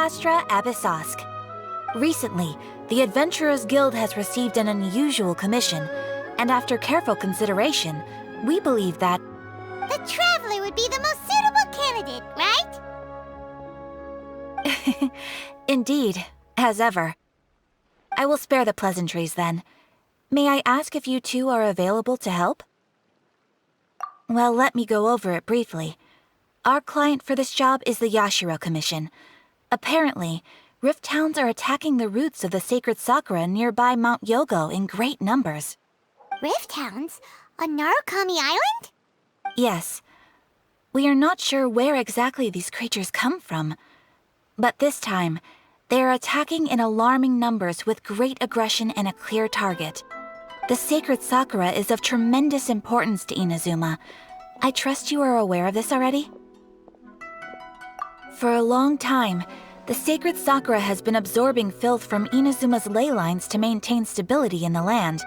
Astra Abyssosque. Recently, the Adventurers Guild has received an unusual commission, and after careful consideration, we believe that the Traveler would be the most suitable candidate, right? Indeed, as ever. I will spare the pleasantries then. May I ask if you two are available to help? Well, let me go over it briefly. Our client for this job is the Yashiro Commission. Apparently, Rift Hounds are attacking the roots of the sacred sakura nearby Mount Yogo in great numbers. Rift Hounds? On Narukami Island? Yes. We are not sure where exactly these creatures come from. But this time, they are attacking in alarming numbers with great aggression and a clear target. The sacred sakura is of tremendous importance to Inazuma. I trust you are aware of this already? For a long time, the sacred sakura has been absorbing filth from Inazuma's ley lines to maintain stability in the land.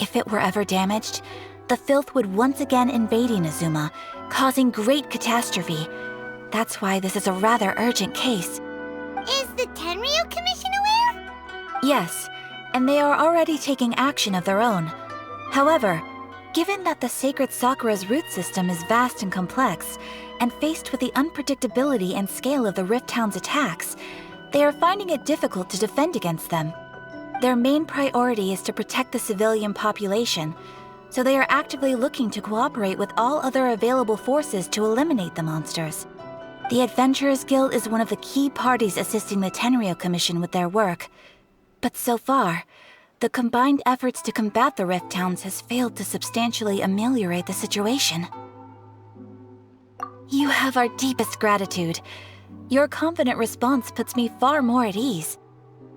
If it were ever damaged, the filth would once again invade Inazuma, causing great catastrophe. That's why this is a rather urgent case. Is the Tenryu Commission aware? Yes, and they are already taking action of their own. However, given that the sacred sakura's root system is vast and complex, and faced with the unpredictability and scale of the Rift Hound's attacks, they are finding it difficult to defend against them. Their main priority is to protect the civilian population, so they are actively looking to cooperate with all other available forces to eliminate the monsters. The Adventurers Guild is one of the key parties assisting the Tenryu Commission with their work. But so far, the combined efforts to combat the Rift Hounds has failed to substantially ameliorate the situation. You have our deepest gratitude. Your confident response puts me far more at ease.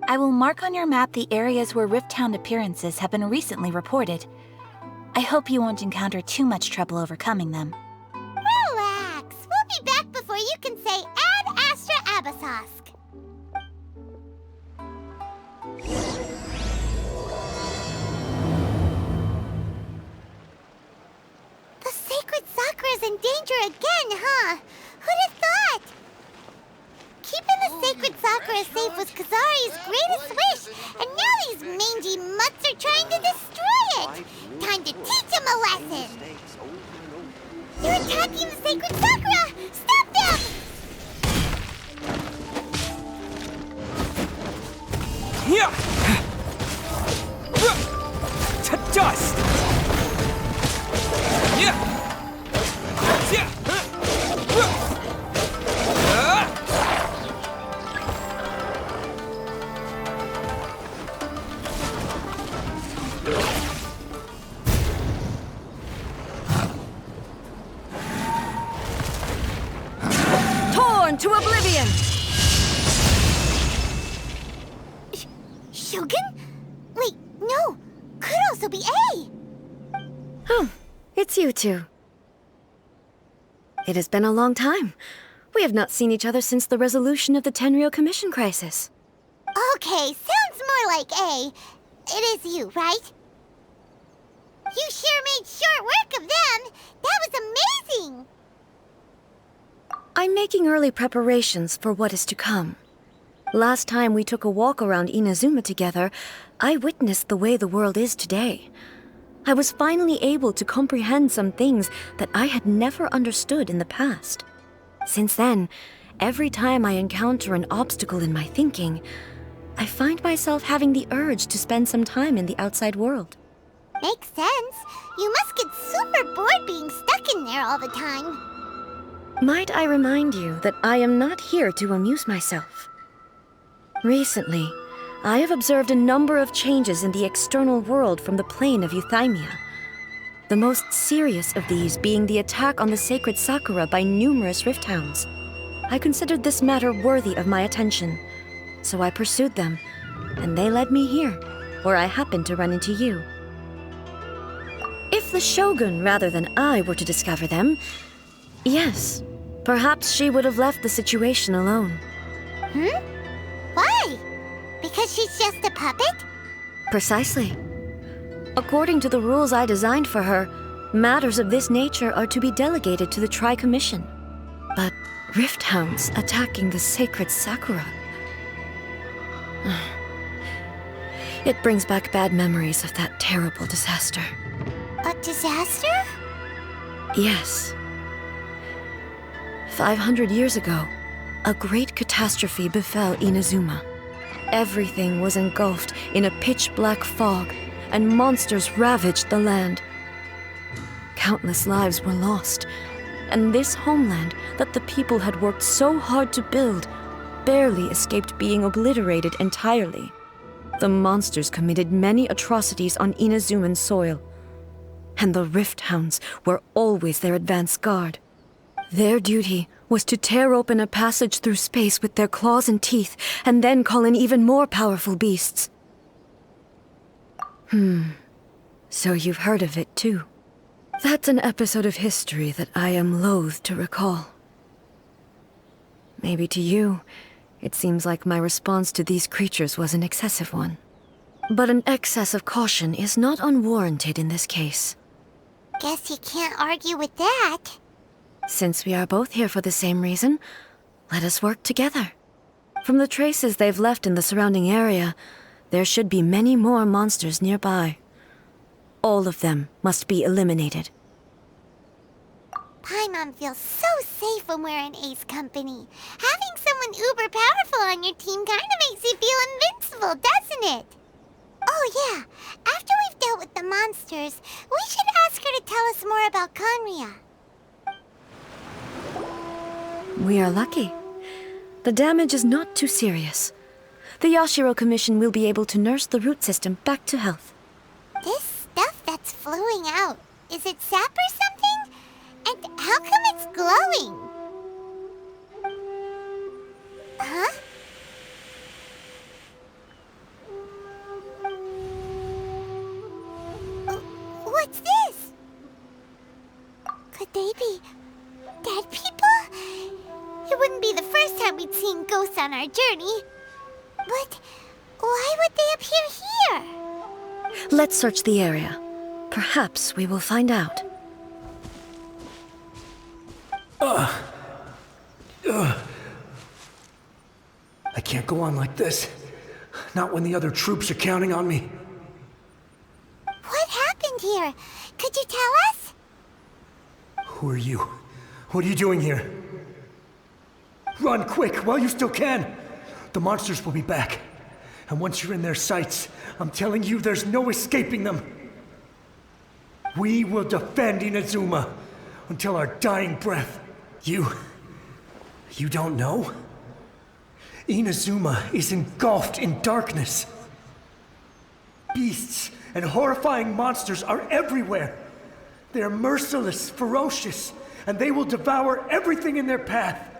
I will mark on your map the areas where Rift Hound appearances have been recently reported. I hope you won't encounter too much trouble overcoming them. Relax. We'll be back before you can say Ad Astra Abyssosque. The sacred sakura's in danger again, huh? Who'd have thought? Keeping the sacred sakura safe was Kazari's greatest wish, and now these mangy mutts are trying to destroy it! Time to teach him a lesson! They're attacking the sacred sakura! Stop them! Yeah! To dust! Yeah! Yeah! Torn to oblivion! Shogun? Wait, no! Could also be A! Oh, it's you two. It has been a long time. We have not seen each other since the resolution of the Tenryu Commission crisis. Okay, sounds more like A. It is you, right? You sure made short work of them! That was amazing! I'm making early preparations for what is to come. Last time we took a walk around Inazuma together, I witnessed the way the world is today. I was finally able to comprehend some things that I had never understood in the past. Since then, every time I encounter an obstacle in my thinking, I find myself having the urge to spend some time in the outside world. Makes sense. You must get super bored being stuck in there all the time. Might I remind you that I am not here to amuse myself. Recently, I have observed a number of changes in the external world from the plane of Euthymia. The most serious of these being the attack on the sacred sakura by numerous Rift Hounds. I considered this matter worthy of my attention, so I pursued them, and they led me here, where I happened to run into you. If the Shogun rather than I were to discover them, yes, perhaps she would have left the situation alone. Why? Because she's just a puppet? Precisely. According to the rules I designed for her, matters of this nature are to be delegated to the Tri-Commission. But Rift Hounds attacking the sacred Sakura, It brings back bad memories of that terrible disaster. A disaster? Yes. 500 years ago, a great catastrophe befell Inazuma. Everything was engulfed in a pitch-black fog, and monsters ravaged the land. Countless lives were lost, and this homeland that the people had worked so hard to build barely escaped being obliterated entirely. The monsters committed many atrocities on Inazuman soil, and the Rift Hounds were always their advance guard. Their duty was to tear open a passage through space with their claws and teeth, and then call in even more powerful beasts. So you've heard of it too. That's an episode of history that I am loath to recall. Maybe to you, it seems like my response to these creatures was an excessive one. But an excess of caution is not unwarranted in this case. Guess you can't argue with that. Since we are both here for the same reason, let us work together. From the traces they've left in the surrounding area, there should be many more monsters nearby. All of them must be eliminated. Paimon feels so safe when we're in Ace Company. Having someone uber powerful on your team kind of makes you feel invincible, doesn't it? Oh yeah, after we've dealt with the monsters, we should ask her to tell us more about Conria. We are lucky. The damage is not too serious. The Yashiro Commission will be able to nurse the root system back to health. This stuff that's flowing out, is it sap or something? And how come it's glowing? Huh? What's this? Could they be dead people? It wouldn't be the first time we'd seen ghosts on our journey. But why would they appear here? Let's search the area. Perhaps we will find out. I can't go on like this. Not when the other troops are counting on me. What happened here? Could you tell us? Who are you? What are you doing here? Run quick while you still can! The monsters will be back. And once you're in their sights, I'm telling you there's no escaping them. We will defend Inazuma until our dying breath. You don't know? Inazuma is engulfed in darkness. Beasts and horrifying monsters are everywhere. They're merciless, ferocious, and they will devour everything in their path.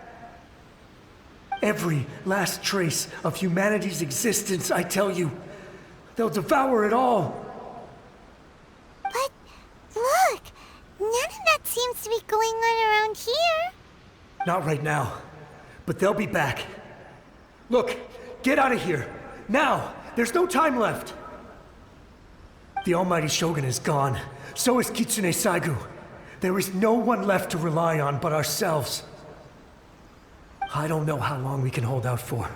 Every last trace of humanity's existence, I tell you. They'll devour it all. But look, none of that seems to be going on around here. Not right now, but they'll be back. Look, get out of here. Now! There's no time left! The almighty Shogun is gone. So is Kitsune Saigu. There is no one left to rely on but ourselves. I don't know how long we can hold out for.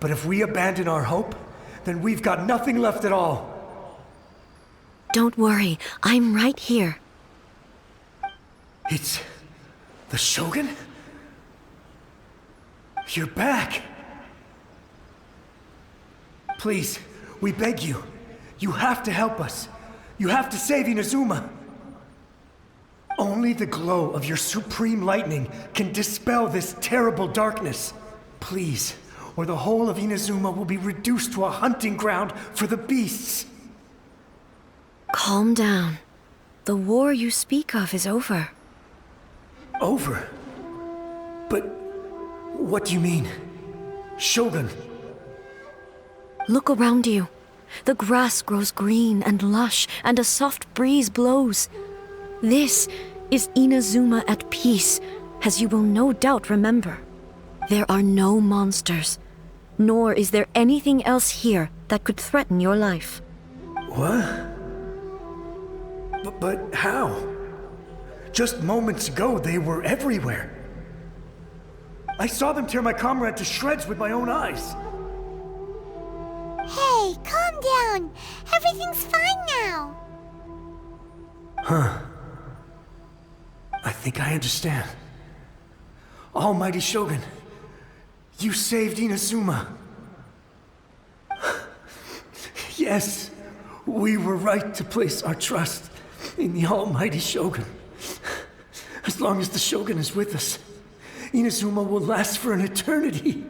But if we abandon our hope, then we've got nothing left at all. Don't worry, I'm right here. It's the Shogun? You're back! Please, we beg you. You have to help us. You have to save Inazuma. Only the glow of your supreme lightning can dispel this terrible darkness. Please, or the whole of Inazuma will be reduced to a hunting ground for the beasts. Calm down. The war you speak of is over. Over? But what do you mean? Shogun? Look around you. The grass grows green and lush, and a soft breeze blows. This is Inazuma at peace, as you will no doubt remember. There are no monsters, nor is there anything else here that could threaten your life. What? But how? Just moments ago, they were everywhere. I saw them tear my comrade to shreds with my own eyes. Hey, calm down. Everything's fine now. Huh. I think I understand. Almighty Shogun, you saved Inazuma. Yes, we were right to place our trust in the Almighty Shogun. As long as the Shogun is with us, Inazuma will last for an eternity.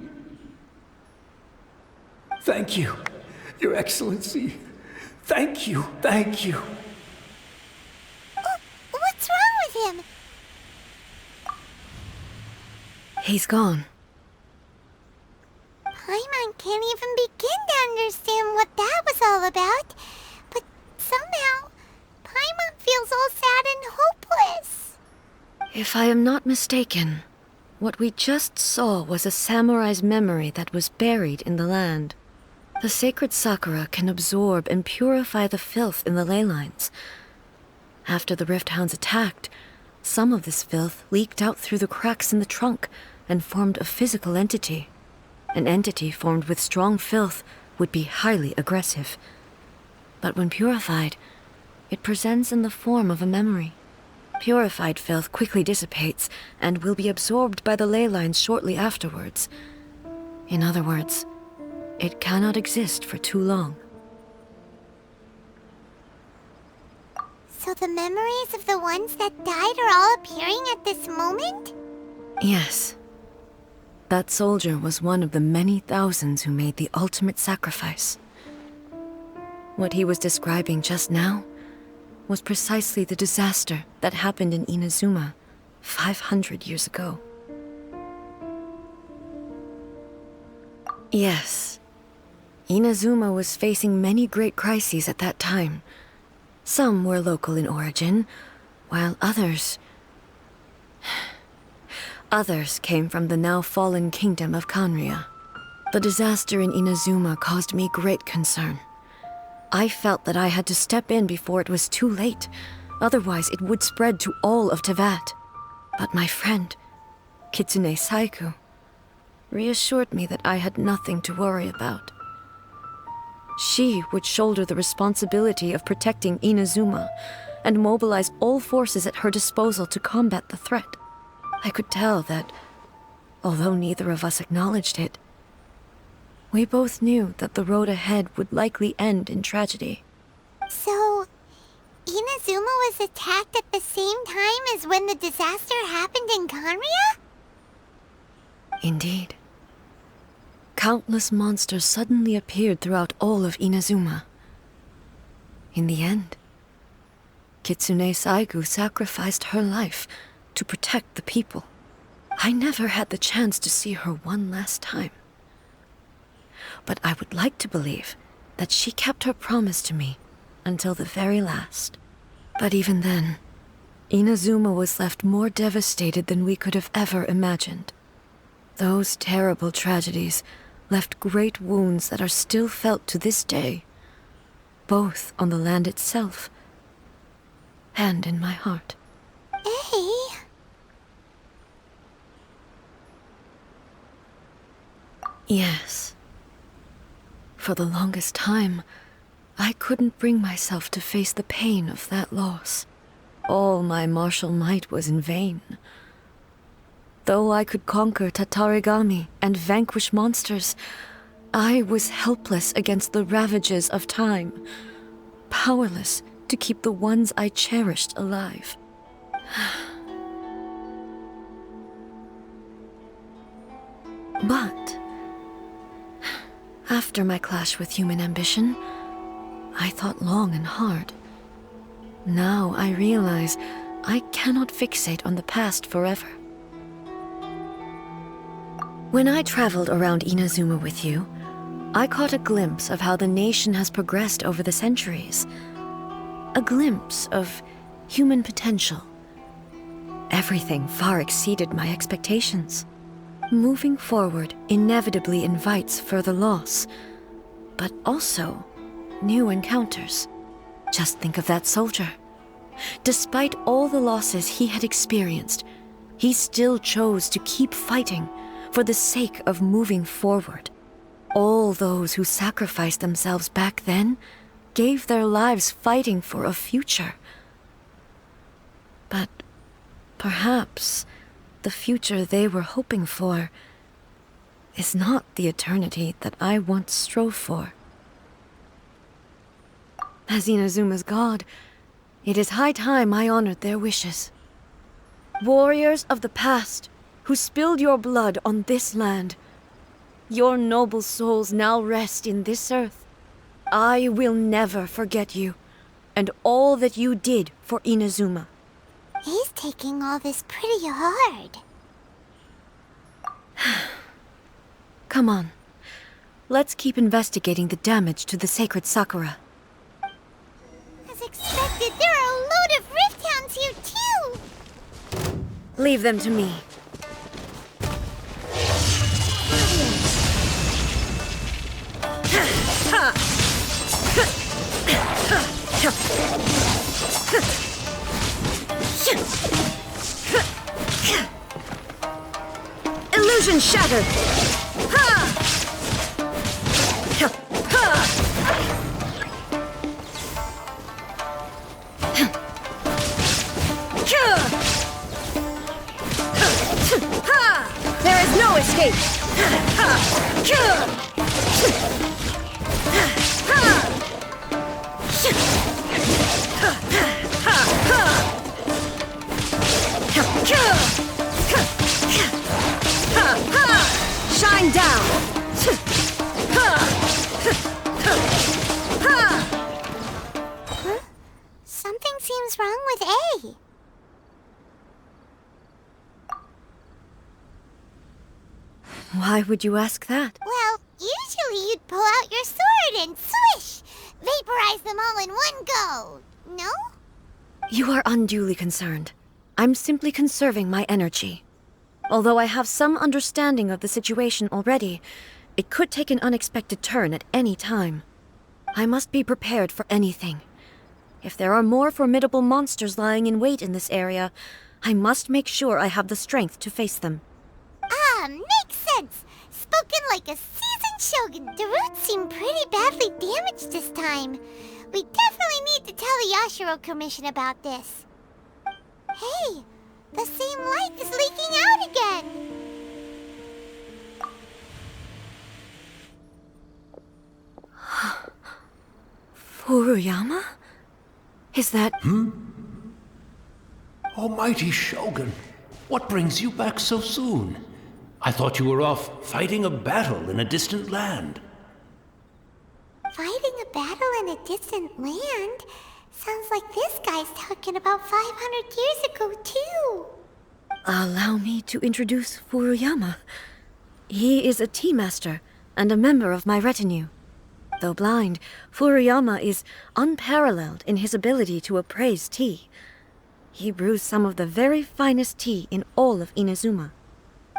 Thank you, Your Excellency. Thank you, thank you. What's wrong with him? He's gone. Paimon can't even begin to understand what that was all about. But somehow, Paimon feels all sad and hopeless. If I am not mistaken, what we just saw was a samurai's memory that was buried in the land. The sacred sakura can absorb and purify the filth in the ley lines. After the Rift Hounds attacked, some of this filth leaked out through the cracks in the trunk and formed a physical entity. An entity formed with strong filth would be highly aggressive. But when purified, it presents in the form of a memory. Purified filth quickly dissipates and will be absorbed by the ley lines shortly afterwards. In other words, it cannot exist for too long. So the memories of the ones that died are all appearing at this moment? Yes. That soldier was one of the many thousands who made the ultimate sacrifice. What he was describing just now was precisely the disaster that happened in Inazuma 500 years ago. Yes. Inazuma was facing many great crises at that time. Some were local in origin, while others came from the now fallen kingdom of Kanria. The disaster in Inazuma caused me great concern. I felt that I had to step in before it was too late, otherwise it would spread to all of Teyvat. But my friend, Kitsune Saiku, reassured me that I had nothing to worry about. She would shoulder the responsibility of protecting Inazuma and mobilize all forces at her disposal to combat the threat. I could tell that, although neither of us acknowledged it, we both knew that the road ahead would likely end in tragedy. So, Inazuma was attacked at the same time as when the disaster happened in Kanria? Indeed. Countless monsters suddenly appeared throughout all of Inazuma. In the end, Kitsune Saigu sacrificed her life to protect the people. I never had the chance to see her one last time. But I would like to believe that she kept her promise to me until the very last. But even then, Inazuma was left more devastated than we could have ever imagined. Those terrible tragedies left great wounds that are still felt to this day, both on the land itself and in my heart. Hey. Yes. For the longest time, I couldn't bring myself to face the pain of that loss. All my martial might was in vain. Though I could conquer Tatarigami and vanquish monsters, I was helpless against the ravages of time, powerless to keep the ones I cherished alive. But after my clash with human ambition, I thought long and hard. Now I realize I cannot fixate on the past forever. When I traveled around Inazuma with you, I caught a glimpse of how the nation has progressed over the centuries. A glimpse of human potential. Everything far exceeded my expectations. Moving forward inevitably invites further loss, but also new encounters. Just think of that soldier. Despite all the losses he had experienced, he still chose to keep fighting for the sake of moving forward. All those who sacrificed themselves back then gave their lives fighting for a future. But perhaps the future they were hoping for is not the eternity that I once strove for. As Inazuma's god, it is high time I honored their wishes. Warriors of the past who spilled your blood on this land, your noble souls now rest in this earth. I will never forget you and all that you did for Inazuma. He's taking all this pretty hard. Come on. Let's keep investigating the damage to the sacred Sakura. As expected, there are a load of Rift Hounds here too! Leave them to me. Illusion shattered! There is no escape! Shine down! Huh? Something seems wrong with A. Why would you ask that? Well, usually you'd pull out your sword and swish! Vaporize them all in one go! No? You are unduly concerned. I'm simply conserving my energy. Although I have some understanding of the situation already, it could take an unexpected turn at any time. I must be prepared for anything. If there are more formidable monsters lying in wait in this area, I must make sure I have the strength to face them. Ah, makes sense! Spoken like a seasoned shogun, the roots seem pretty badly damaged this time. We definitely need to tell the Yashiro Commission about this. Hey, the same light is leaking out again! Furuyama? Is that... Almighty Shogun, what brings you back so soon? I thought you were off fighting a battle in a distant land. Fighting a battle in a distant land? Sounds like this guy's talking about 500 years ago, too. Allow me to introduce Furuyama. He is a tea master and a member of my retinue. Though blind, Furuyama is unparalleled in his ability to appraise tea. He brews some of the very finest tea in all of Inazuma.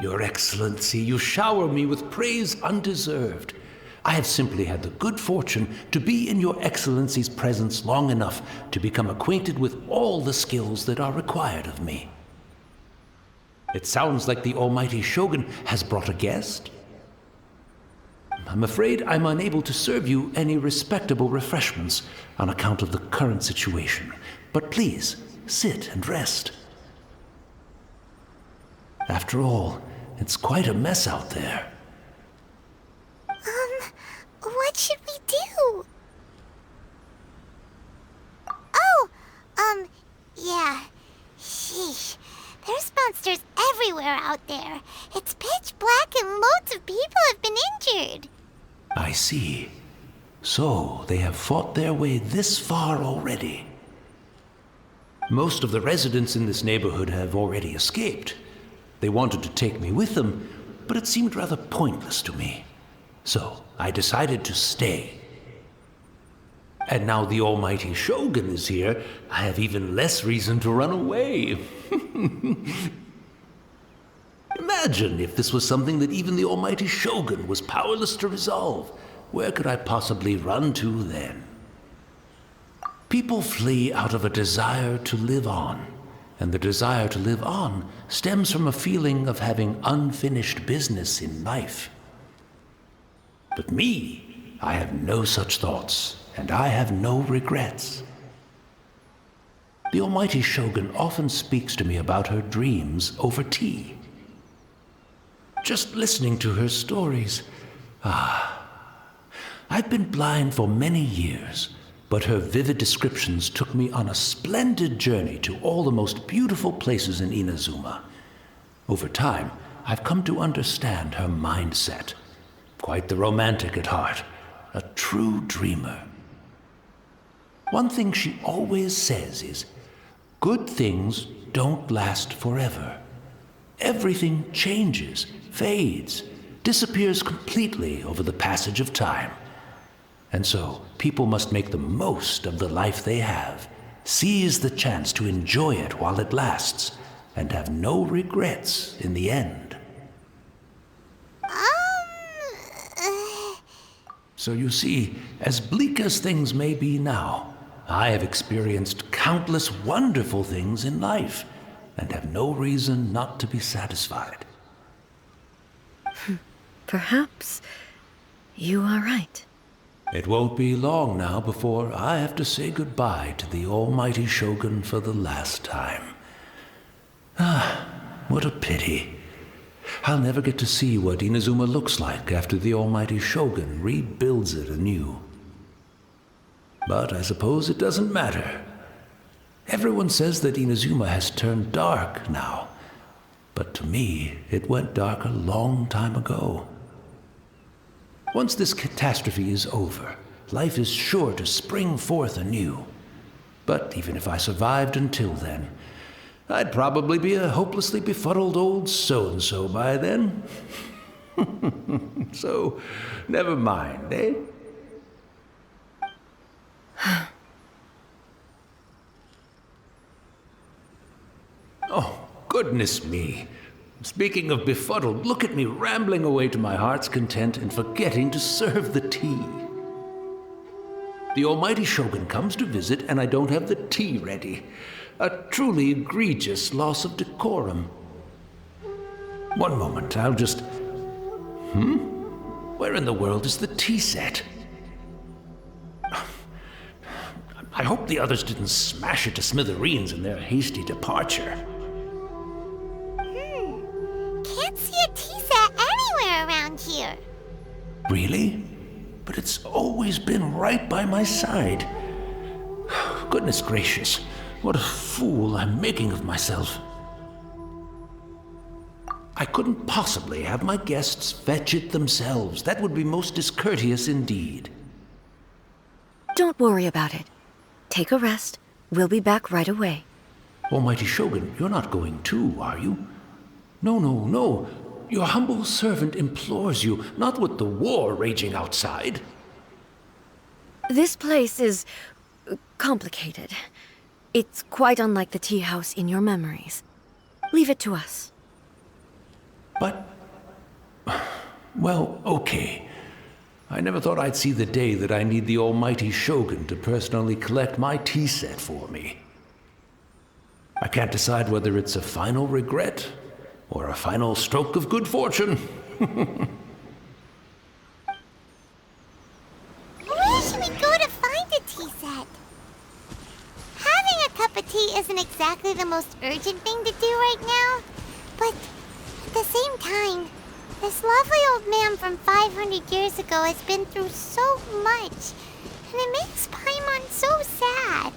Your Excellency, you shower me with praise undeserved. I have simply had the good fortune to be in Your Excellency's presence long enough to become acquainted with all the skills that are required of me. It sounds like the Almighty Shogun has brought a guest. I'm afraid I'm unable to serve you any respectable refreshments on account of the current situation, but please, sit and rest. After all, it's quite a mess out there. What should we do? Oh, yeah. Sheesh. There's monsters everywhere out there. It's pitch black and loads of people have been injured. I see. So, they have fought their way this far already. Most of the residents in this neighborhood have already escaped. They wanted to take me with them, but it seemed rather pointless to me. So, I decided to stay. And now the Almighty Shogun is here, I have even less reason to run away. Imagine if this was something that even the Almighty Shogun was powerless to resolve. Where could I possibly run to then? People flee out of a desire to live on, and the desire to live on stems from a feeling of having unfinished business in life. But me, I have no such thoughts, and I have no regrets. The almighty Shogun often speaks to me about her dreams over tea. Just listening to her stories, I've been blind for many years, but her vivid descriptions took me on a splendid journey to all the most beautiful places in Inazuma. Over time, I've come to understand her mindset. Quite the romantic at heart, a true dreamer. One thing she always says is, good things don't last forever. Everything changes, fades, disappears completely over the passage of time. And so, people must make the most of the life they have, seize the chance to enjoy it while it lasts, and have no regrets in the end. So you see, as bleak as things may be now, I have experienced countless wonderful things in life, and have no reason not to be satisfied. Perhaps you are right. It won't be long now before I have to say goodbye to the almighty Shogun for the last time. What a pity. I'll never get to see what Inazuma looks like after the almighty Shogun rebuilds it anew. But I suppose it doesn't matter. Everyone says that Inazuma has turned dark now, but to me, it went dark a long time ago. Once this catastrophe is over, life is sure to spring forth anew. But even if I survived until then, I'd probably be a hopelessly befuddled old so-and-so by then. So, never mind, eh? Oh, goodness me. Speaking of befuddled, look at me rambling away to my heart's content and forgetting to serve the tea. The almighty Shogun comes to visit and I don't have the tea ready. A truly egregious loss of decorum. One moment, I'll just... Where in the world is the tea set? I hope the others didn't smash it to smithereens in their hasty departure. Can't see a tea set anywhere around here. Really? But it's always been right by my side. Goodness gracious, what a fool I'm making of myself. I couldn't possibly have my guests fetch it themselves. That would be most discourteous indeed. Don't worry about it. Take a rest. We'll be back right away. Almighty Shogun, you're not going too, are you? No. Your humble servant implores you, not with the war raging outside. This place is complicated. It's quite unlike the tea house in your memories. Leave it to us. But... well, okay. I never thought I'd see the day that I need the almighty Shogun to personally collect my tea set for me. I can't decide whether it's a final regret or a final stroke of good fortune. Where should we go to find a tea set? Having a cup of tea isn't exactly the most urgent thing to do right now, but at the same time, this lovely old man from 500 years ago has been through so much, and it makes Paimon so sad.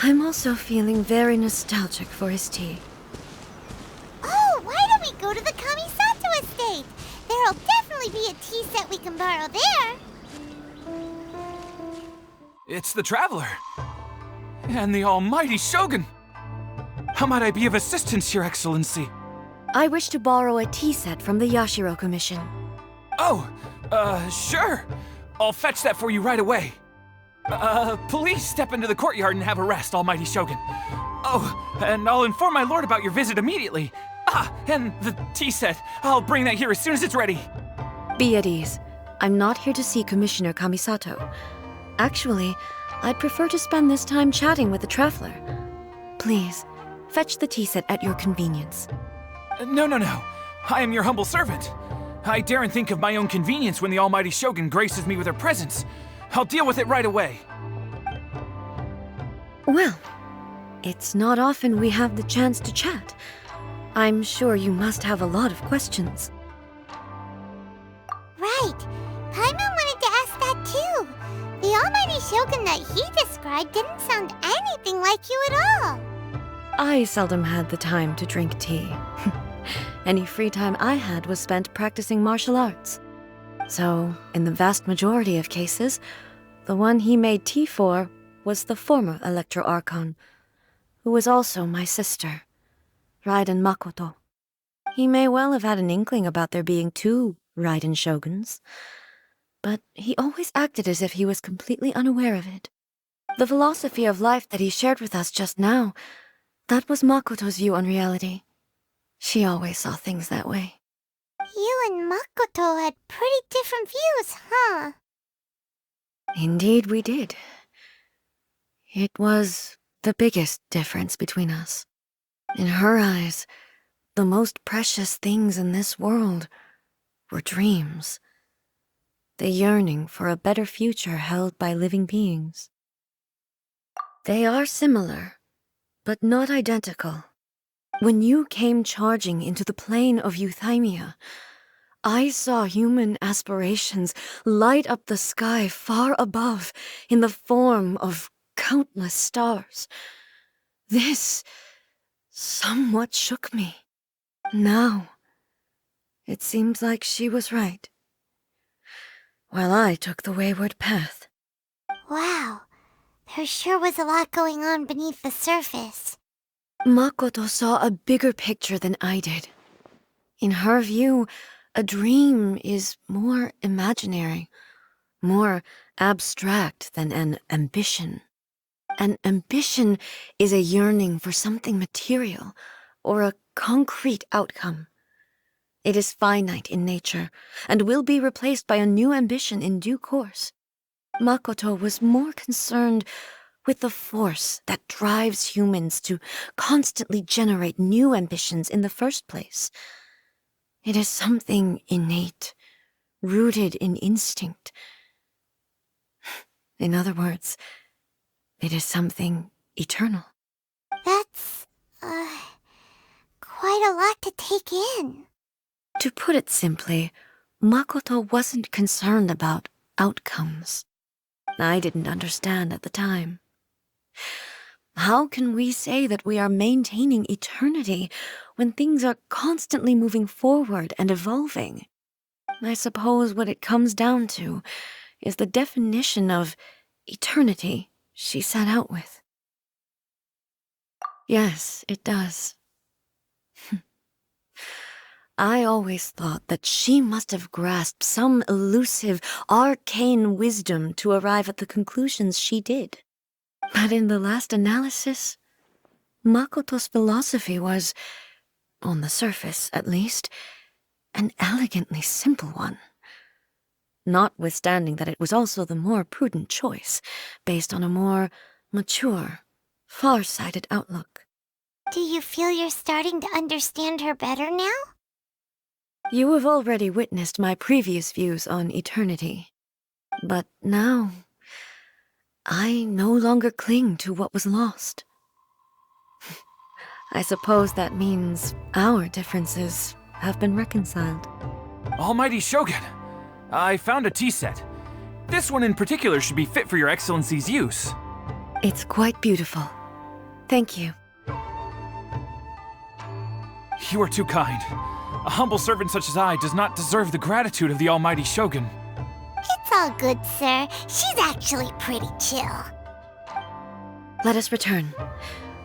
I'm also feeling very nostalgic for his tea. Oh, why don't we go to the Kamisato estate? There'll definitely be a tea set we can borrow there. It's the Traveler. And the almighty Shogun. How might I be of assistance, Your Excellency? I wish to borrow a tea set from the Yashiro Commission. Oh, sure. I'll fetch that for you right away. Please step into the courtyard and have a rest, almighty Shogun. Oh, and I'll inform my lord about your visit immediately. And the tea set. I'll bring that here as soon as it's ready. Be at ease. I'm not here to see Commissioner Kamisato. Actually, I'd prefer to spend this time chatting with the Traveler. Please, fetch the tea set at your convenience. No. I am your humble servant. I daren't think of my own convenience when the almighty Shogun graces me with her presence. I'll deal with it right away. Well, it's not often we have the chance to chat. I'm sure you must have a lot of questions. Right. Paimon wanted to ask that too. The almighty Shogun that he described didn't sound anything like you at all. I seldom had the time to drink tea. Any free time I had was spent practicing martial arts. So, in the vast majority of cases, the one he made tea for was the former Electro Archon, who was also my sister, Raiden Makoto. He may well have had an inkling about there being two Raiden Shoguns, but he always acted as if he was completely unaware of it. The philosophy of life that he shared with us just now, that was Makoto's view on reality. She always saw things that way. You and Makoto had pretty different views, huh? Indeed we did. It was the biggest difference between us. In her eyes, the most precious things in this world were dreams. The yearning for a better future held by living beings. They are similar, but not identical. When you came charging into the plane of Euthymia, I saw human aspirations light up the sky far above in the form of countless stars. This somewhat shook me. Now, it seems like she was right, while I took the wayward path. Wow, there sure was a lot going on beneath the surface. Makoto saw a bigger picture than I did. In her view, a dream is more imaginary, more abstract than an ambition. An ambition is a yearning for something material or a concrete outcome. It is finite in nature and will be replaced by a new ambition in due course. Makoto was more concerned with the force that drives humans to constantly generate new ambitions in the first place. It is something innate, rooted in instinct. In other words, it is something eternal. That's, quite a lot to take in. To put it simply, Makoto wasn't concerned about outcomes. I didn't understand at the time. How can we say that we are maintaining eternity when things are constantly moving forward and evolving? I suppose what it comes down to is the definition of eternity she set out with. Yes, it does. I always thought that she must have grasped some elusive, arcane wisdom to arrive at the conclusions she did. But in the last analysis, Makoto's philosophy was, on the surface at least, an elegantly simple one. Notwithstanding that it was also the more prudent choice, based on a more mature, far-sighted outlook. Do you feel you're starting to understand her better now? You have already witnessed my previous views on eternity. But now, I no longer cling to what was lost. I suppose that means our differences have been reconciled. Almighty Shogun, I found a tea set. This one in particular should be fit for your Excellency's use. It's quite beautiful. Thank you. You are too kind. A humble servant such as I does not deserve the gratitude of the Almighty Shogun. It's all good, sir. She's actually pretty chill. Let us return.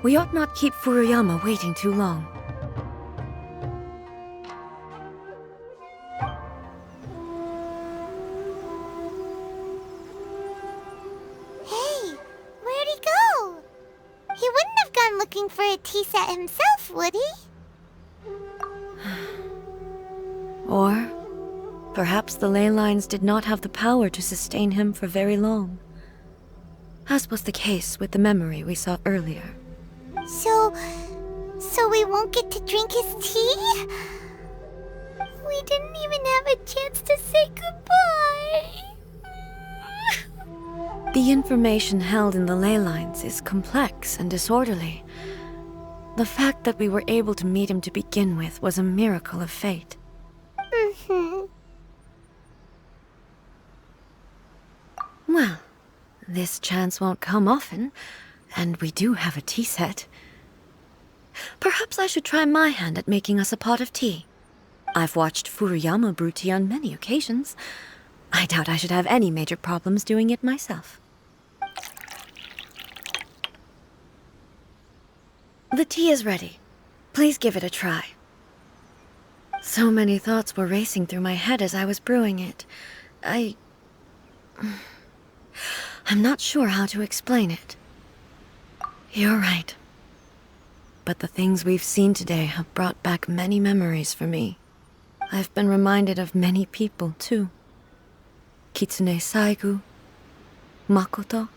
We ought not keep Furuyama waiting too long. Hey, where'd he go? He wouldn't have gone looking for a tea set himself, would he? Or perhaps the ley lines did not have the power to sustain him for very long, as was the case with the memory we saw earlier. So we won't get to drink his tea? We didn't even have a chance to say goodbye. The information held in the ley lines is complex and disorderly. The fact that we were able to meet him to begin with was a miracle of fate. Well, this chance won't come often, and we do have a tea set. Perhaps I should try my hand at making us a pot of tea. I've watched Furuyama brew tea on many occasions. I doubt I should have any major problems doing it myself. The tea is ready. Please give it a try. So many thoughts were racing through my head as I was brewing it. I'm not sure how to explain it. You're right. But the things we've seen today have brought back many memories for me. I've been reminded of many people, too. Kitsune Saigu, Makoto,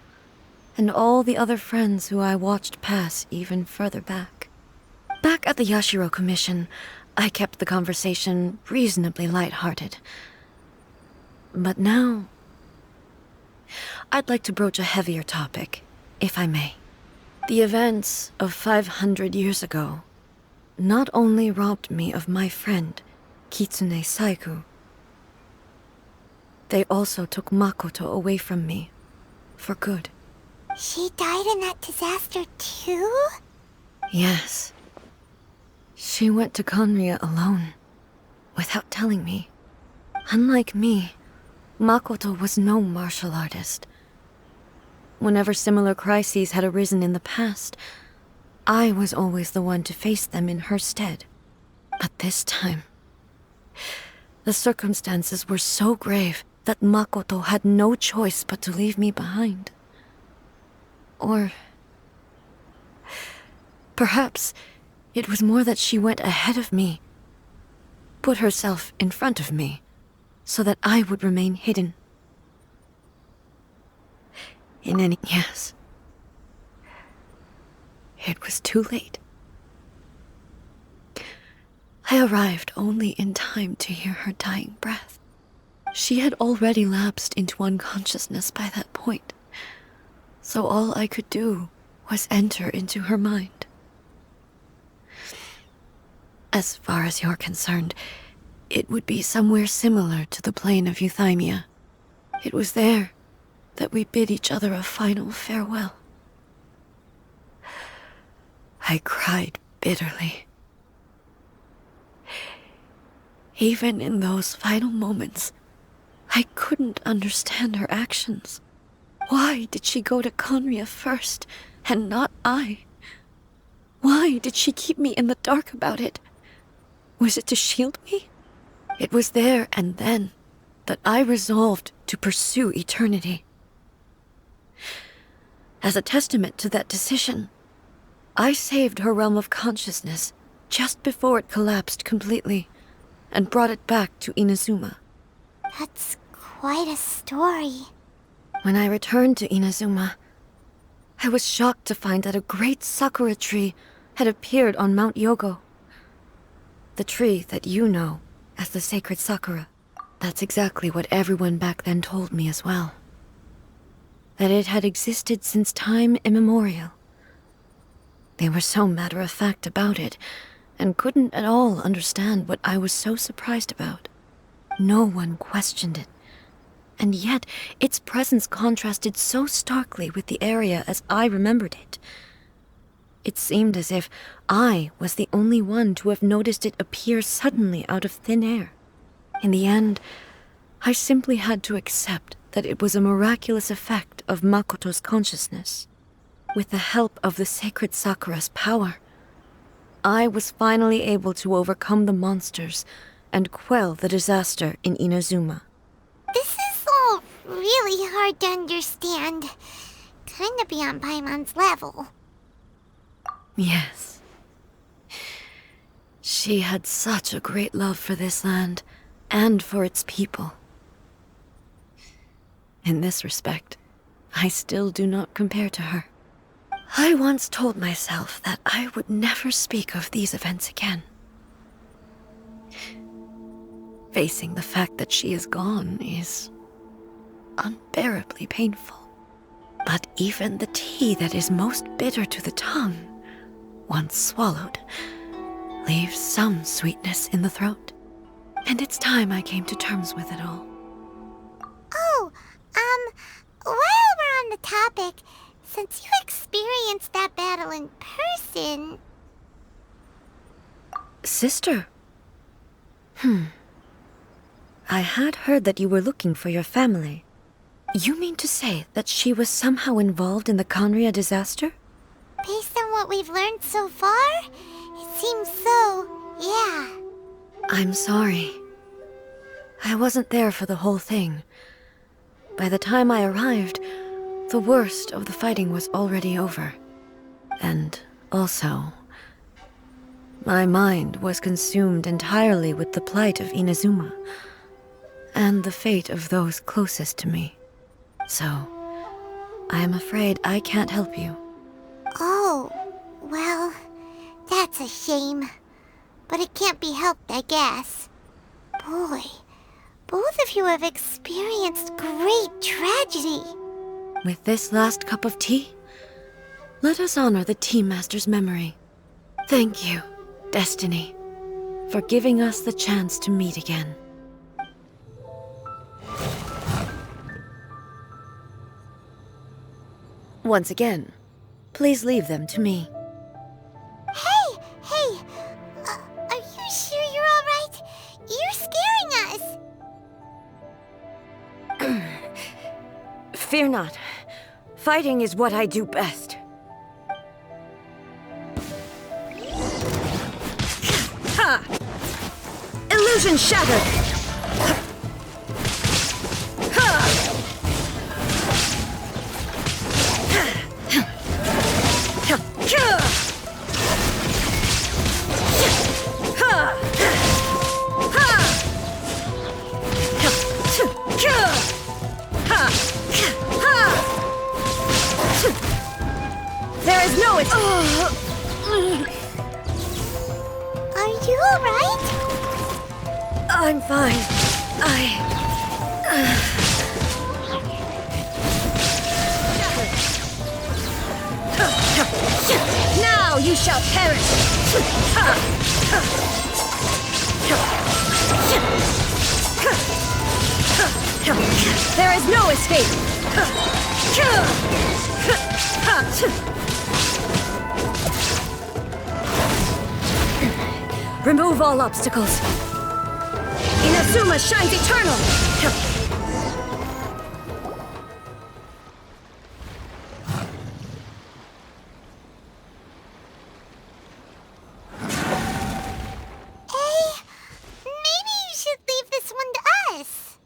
and all the other friends who I watched pass even further back. Back at the Yashiro Commission, I kept the conversation reasonably light-hearted. But now, I'd like to broach a heavier topic, if I may. The events of 500 years ago not only robbed me of my friend, Kitsune Saigu, they also took Makoto away from me, for good. She died in that disaster too? Yes. She went to Conria alone, without telling me. Unlike me, Makoto was no martial artist. Whenever similar crises had arisen in the past, I was always the one to face them in her stead. But this time, the circumstances were so grave that Makoto had no choice but to leave me behind. Or perhaps it was more that she went ahead of me, put herself in front of me, so that I would remain hidden. Yes. It was too late. I arrived only in time to hear her dying breath. She had already lapsed into unconsciousness by that point, so all I could do was enter into her mind. As far as you're concerned, it would be somewhere similar to the plain of Euthymia. It was there that we bid each other a final farewell. I cried bitterly. Even in those final moments, I couldn't understand her actions. Why did she go to Conria first, and not I? Why did she keep me in the dark about it? Was it to shield me? It was there and then that I resolved to pursue eternity. As a testament to that decision, I saved her realm of consciousness just before it collapsed completely, and brought it back to Inazuma. That's quite a story. When I returned to Inazuma, I was shocked to find that a great sakura tree had appeared on Mount Yogo. The tree that you know as the sacred sakura. That's exactly what everyone back then told me as well. That it had existed since time immemorial. They were so matter-of-fact about it, and couldn't at all understand what I was so surprised about. No one questioned it, and yet its presence contrasted so starkly with the area as I remembered it. It seemed as if I was the only one to have noticed it appear suddenly out of thin air. In the end, I simply had to accept that it was a miraculous effect of Makoto's consciousness. With the help of the sacred sakura's power, I was finally able to overcome the monsters and quell the disaster in Inazuma. This is all really hard to understand. Kinda beyond Paimon's level. Yes. She had such a great love for this land, and for its people. In this respect, I still do not compare to her. I once told myself that I would never speak of these events again. Facing the fact that she is gone is unbearably painful. But even the tea that is most bitter to the tongue, once swallowed, leaves some sweetness in the throat. And it's time I came to terms with it all. Oh, while we're on the topic, since you experienced that battle in person... Sister? I had heard that you were looking for your family. You mean to say that she was somehow involved in the Conria disaster? Based on what we've learned so far, it seems so, yeah. I'm sorry. I wasn't there for the whole thing. By the time I arrived, the worst of the fighting was already over. And also, my mind was consumed entirely with the plight of Inazuma and the fate of those closest to me. So, I am afraid I can't help you. Oh, well, that's a shame. But it can't be helped, I guess. Boy, both of you have experienced great tragedy. With this last cup of tea, let us honor the Tea Master's memory. Thank you, Destiny, for giving us the chance to meet again. Once again, please leave them to me. Hey! Are you sure you're all right? You're scaring us! Fear not. Fighting is what I do best. Ha! Illusion shattered! Ha! There is no Are you all right? I'm fine. Now you shall perish! There is no escape! Remove all obstacles. Inazuma shines eternal! Maybe you should leave this one to us.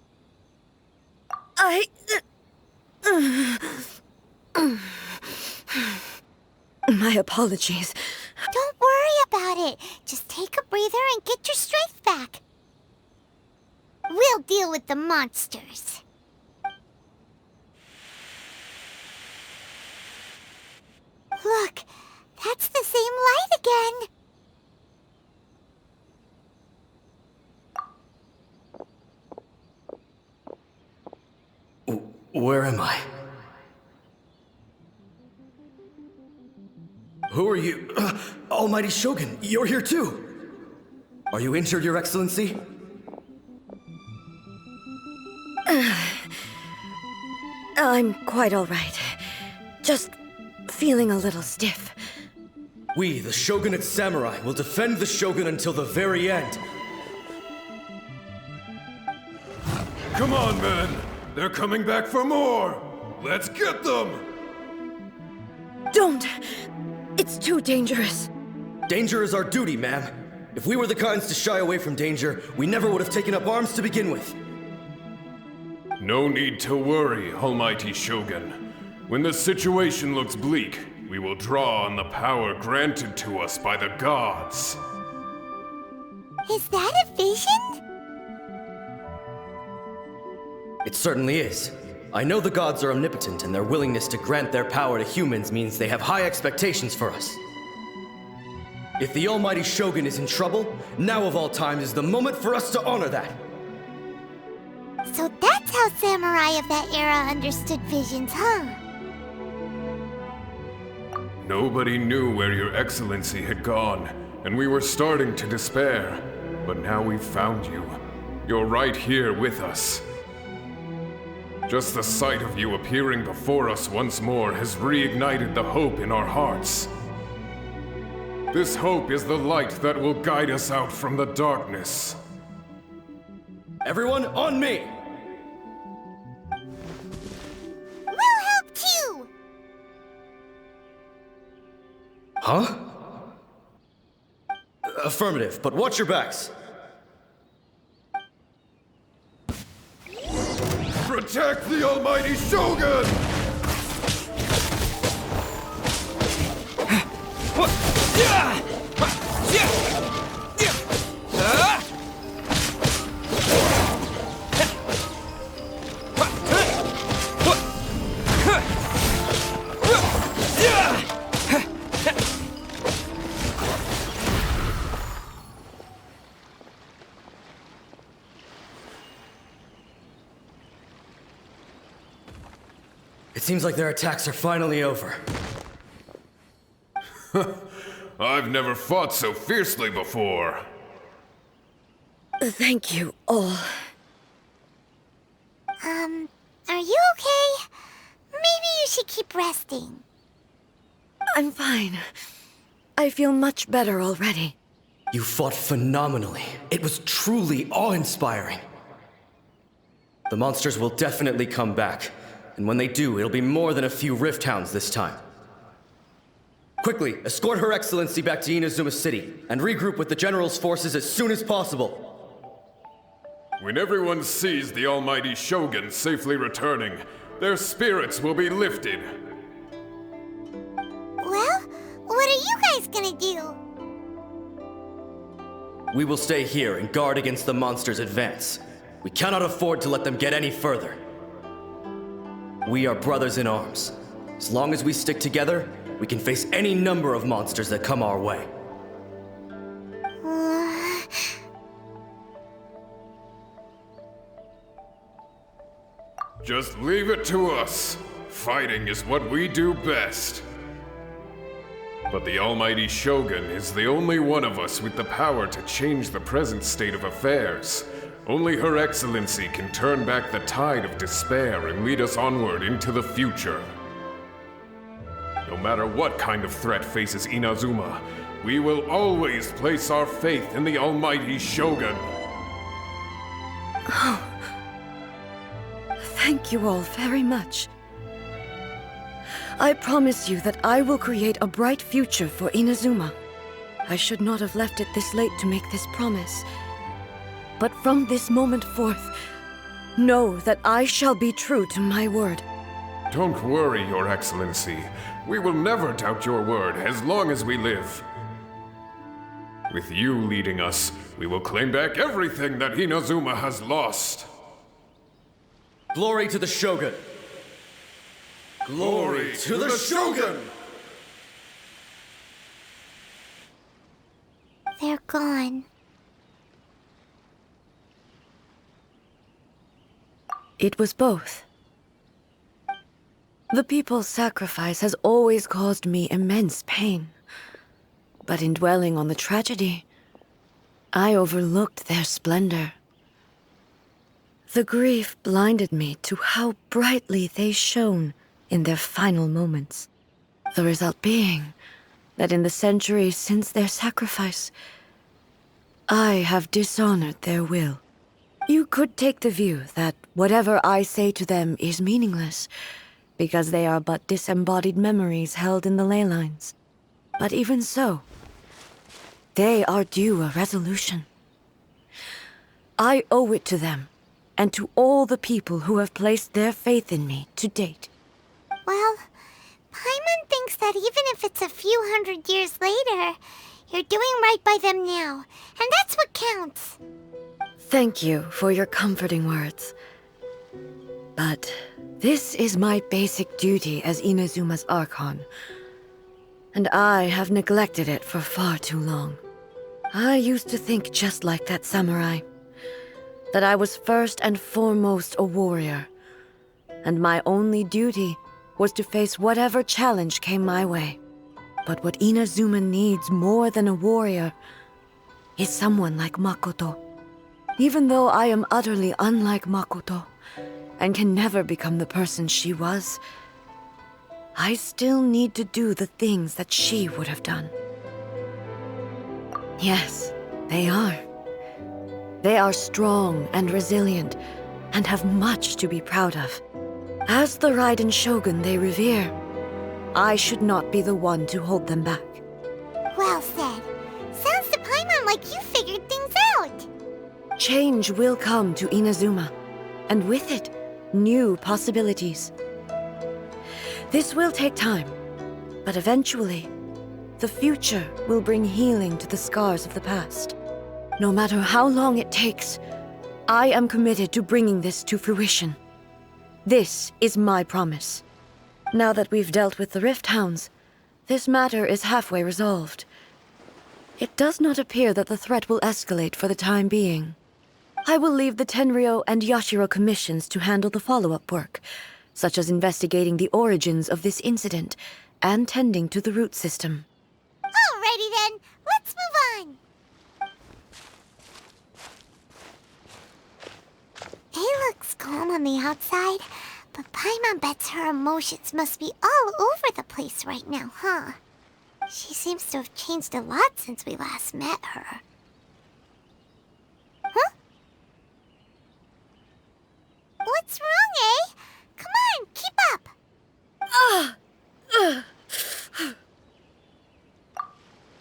My apologies. Don't worry about it. Just take a breather and get your strength back. We'll deal with the monsters. Look, that's the same light again. Where am I? Who are you? Almighty Shogun, you're here too! Are you injured, Your Excellency? I'm quite all right. Just feeling a little stiff. We, the Shogunate Samurai, will defend the Shogun until the very end. Come on, men! They're coming back for more! Let's get them! Don't! It's too dangerous. Danger is our duty, ma'am. If we were the kinds to shy away from danger, we never would have taken up arms to begin with. No need to worry, Almighty Shogun. When the situation looks bleak, we will draw on the power granted to us by the gods. Is that a vision? It certainly is. I know the gods are omnipotent, and their willingness to grant their power to humans means they have high expectations for us. If the Almighty Shogun is in trouble, now of all times is the moment for us to honor that. So that's how samurai of that era understood visions, huh? Nobody knew where your excellency had gone, and we were starting to despair. But now we've found you. You're right here with us. Just the sight of you appearing before us once more has reignited the hope in our hearts. This hope is the light that will guide us out from the darkness. Everyone, on me! We'll help too! Huh? Affirmative, but watch your backs. Protect the almighty Shogun! It seems like their attacks are finally over. I've never fought so fiercely before. Thank you all. Are you okay? Maybe you should keep resting. I'm fine. I feel much better already. You fought phenomenally. It was truly awe-inspiring. The monsters will definitely come back. And when they do, it'll be more than a few Rift Hounds this time. Quickly, escort Her Excellency back to Inazuma City, and regroup with the General's forces as soon as possible. When everyone sees the almighty Shogun safely returning, their spirits will be lifted. Well, what are you guys gonna do? We will stay here and guard against the monsters' advance. We cannot afford to let them get any further. We are brothers in arms. As long as we stick together, we can face any number of monsters that come our way. Just leave it to us. Fighting is what we do best. But the almighty Shogun is the only one of us with the power to change the present state of affairs. Only Her Excellency can turn back the tide of despair and lead us onward into the future. No matter what kind of threat faces Inazuma, we will always place our faith in the almighty Shogun. Thank you all very much. I promise you that I will create a bright future for Inazuma. I should not have left it this late to make this promise. But from this moment forth, know that I shall be true to my word. Don't worry, Your Excellency. We will never doubt your word as long as we live. With you leading us, we will claim back everything that Inazuma has lost. Glory to the Shogun! Glory to the Shogun! They're gone. It was both. The people's sacrifice has always caused me immense pain. But in dwelling on the tragedy, I overlooked their splendor. The grief blinded me to how brightly they shone in their final moments. The result being that in the centuries since their sacrifice, I have dishonored their will. You could take the view that whatever I say to them is meaningless, because they are but disembodied memories held in the ley lines. But even so, they are due a resolution. I owe it to them, and to all the people who have placed their faith in me to date. Well, Paimon thinks that even if it's a few hundred years later, you're doing right by them now, and that's what counts. Thank you for your comforting words. But this is my basic duty as Inazuma's Archon, and I have neglected it for far too long. I used to think just like that samurai. that I was first and foremost a warrior, and my only duty was to face whatever challenge came my way. But what Inazuma needs more than a warrior is someone like Makoto. Even though I am utterly unlike Makoto and can never become the person she was, I still need to do the things that she would have done. Yes, they are. They are strong and resilient and have much to be proud of. As the Raiden Shogun they revere, I should not be the one to hold them back. Well said. Sounds to Paimon like you figured things out. Change will come to Inazuma, and with it, new possibilities. This will take time, but eventually, the future will bring healing to the scars of the past. No matter how long it takes, I am committed to bringing this to fruition. This is my promise. Now that we've dealt with the Rift Hounds, this matter is halfway resolved. It does not appear that the threat will escalate for the time being. I will leave the Tenryo and Yashiro commissions to handle the follow-up work, such as investigating the origins of this incident and tending to the root system. Alrighty then, let's move on. It looks calm on the outside, but Paimon bets her emotions must be all over the place right now, huh? She seems to have changed a lot since we last met her. Huh? What's wrong, eh? Come on, keep up!